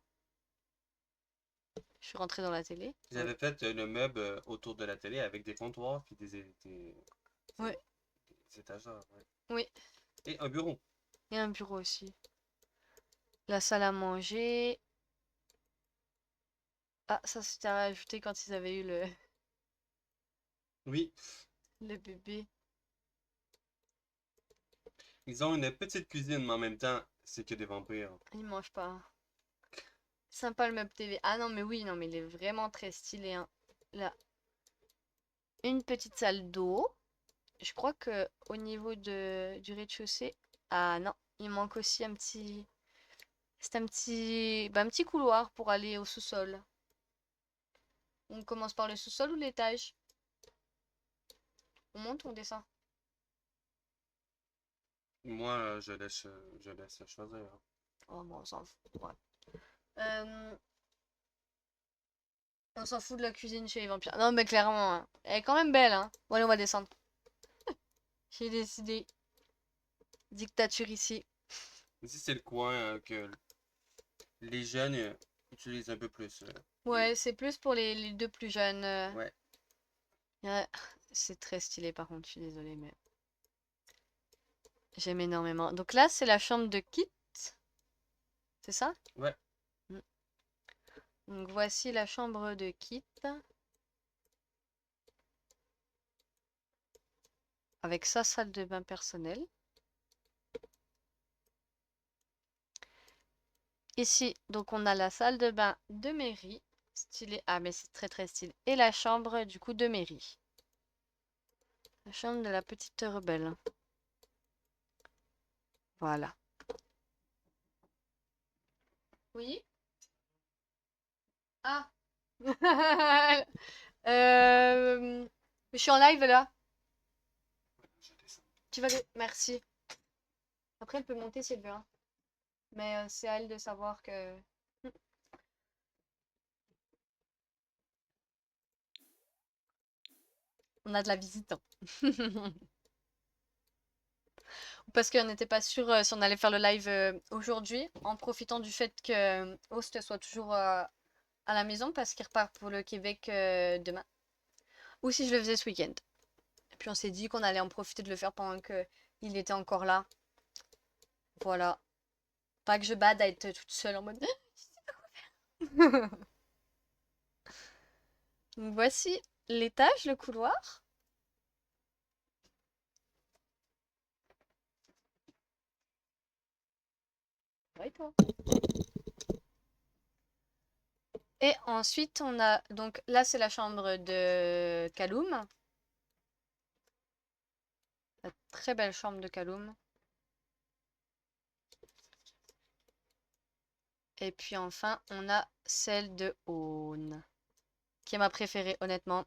Je suis rentrée dans la télé. J'avais fait le meuble autour de la télé avec des comptoirs puis Ouais. des étagères. Ouais. Oui, Et un bureau. et un bureau aussi. La salle à manger. Ah, ça c'était à rajouter quand ils avaient eu Oui, le bébé. ils ont une petite cuisine, mais en même temps, c'est que des vampires. Ils mangent pas. Sympa le meuble TV. Ah non, mais oui, non, mais il est vraiment très stylé, hein. Là, une petite salle d'eau. Je crois que au niveau du rez-de-chaussée. Ah non, il manque aussi un petit. C'est un petit couloir pour aller au sous-sol. On commence par le sous-sol ou l'étage? On monte ou on descend? Moi, je laisse choisir, hein. Oh, bon, on s'en fout. Ouais. Euh, on s'en fout de la cuisine chez les vampires. Non, mais clairement, hein. Elle est quand même belle, hein. Bon, allez, on va descendre. J'ai décidé. Dictature ici. Ici, c'est le coin que les jeunes utilisent un peu plus. Ouais, c'est plus pour les deux plus jeunes. Ouais. Ouais, c'est très stylé par contre, je suis désolée, mais j'aime énormément. Donc là, c'est la chambre de Kit, c'est ça? Ouais. Mm. Donc voici la chambre de Kit, avec sa salle de bain personnelle. Ici, donc on a la salle de bain de Mary, stylée. Ah, mais c'est très très stylé. Et la chambre du coup de Mary. La chambre de la petite rebelle. Voilà. Oui? Ah! Je suis en live là. Je descends. Tu vas le... Merci. Après, elle peut monter si elle veut, hein. Mais c'est à elle de savoir que... On a de la visite, hein. Parce qu'on n'était pas sûr si on allait faire le live aujourd'hui, en profitant du fait que Host soit toujours à la maison parce qu'il repart pour le Québec demain. Ou si je le faisais ce week-end. Et puis on s'est dit qu'on allait en profiter de le faire pendant que il était encore là. Voilà. Pas que je bade à être toute seule en mode... Donc voici l'étage, le couloir. Ouais, toi. Et ensuite, on a... Donc là, c'est la chambre de Kaloum. La très belle chambre de Kaloum. Et puis enfin, on a celle de Aune, qui est ma préférée, honnêtement.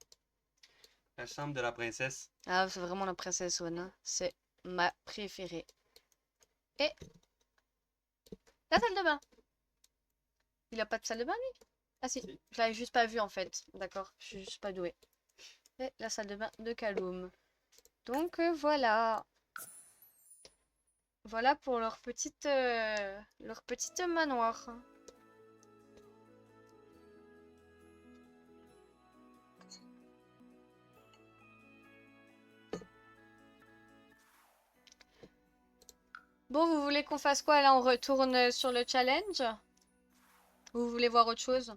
La chambre de la princesse. Ah, c'est vraiment la princesse Aune, hein. C'est ma préférée. Et la salle de bain. Il a pas de salle de bain, lui? Ah si, Si. je l'avais juste pas vu en fait. D'accord, je suis juste pas douée. Et la salle de bain de Kaloum. Donc voilà. Voilà pour leur petite manoir. Bon, vous voulez qu'on fasse quoi là? On retourne sur le challenge? Ou vous voulez voir autre chose?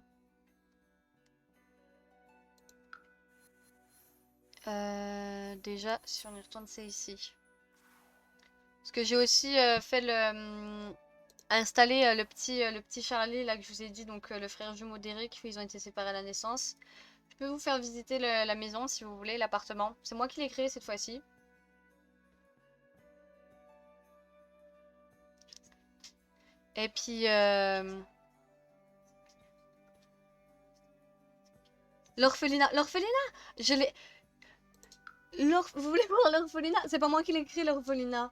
Déjà, si on y retourne, c'est ici. Parce que j'ai aussi fait le... installé le petit Charlie là que je vous ai dit, donc le frère jumeau d'Eric, ils ont été séparés à la naissance. Je peux vous faire visiter la maison si vous voulez, l'appartement. C'est moi qui l'ai créé cette fois-ci. Et puis... l'orphelinat. L'orphelinat! Je l'ai... Vous voulez voir l'orphelinat? C'est pas moi qui l'ai créé, l'orphelinat.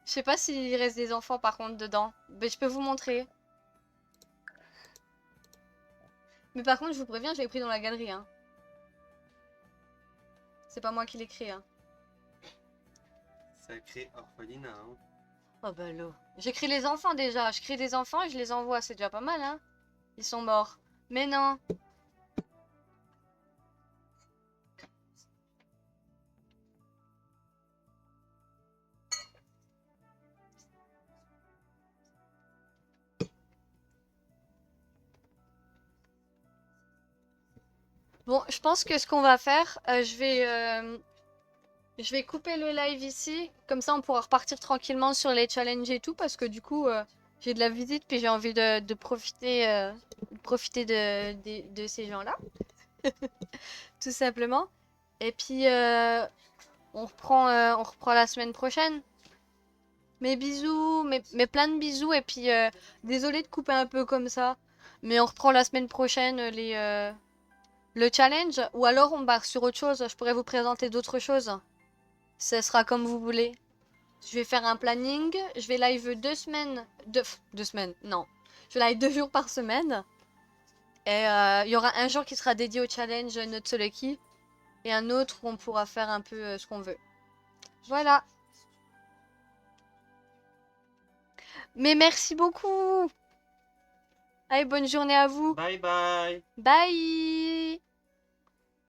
Je sais pas s'il reste des enfants par contre dedans. Mais je peux vous montrer. Mais par contre, je vous préviens, je l'ai pris dans la galerie, hein. C'est pas moi qui l'ai créé, hein. Sacré orphelinat, hein. Oh bah l'eau. J'écris les enfants déjà. Je crée des enfants et je les envoie. C'est déjà pas mal, hein. Ils sont morts. Mais non. Bon, je pense que ce qu'on va faire, je vais couper le live ici. Comme ça, on pourra repartir tranquillement sur les challenges et tout. Parce que du coup, j'ai de la visite. Puis j'ai envie de profiter de ces gens-là. Tout simplement. Et puis, on reprend la semaine prochaine. Mes bisous, mes plein de bisous. Et puis, désolé de couper un peu comme ça. Mais on reprend la semaine prochaine le challenge, ou alors on part sur autre chose. Je pourrais vous présenter d'autres choses. Ce sera comme vous voulez. Je vais faire un planning. Je vais live 2 semaines. 2 semaines, non. Je vais live 2 jours par semaine. Et il y aura un jour qui sera dédié au challenge Not So Lucky. Et un autre où on pourra faire un peu ce qu'on veut. Voilà. Mais merci beaucoup. Allez, bonne journée à vous. Bye bye! Bye.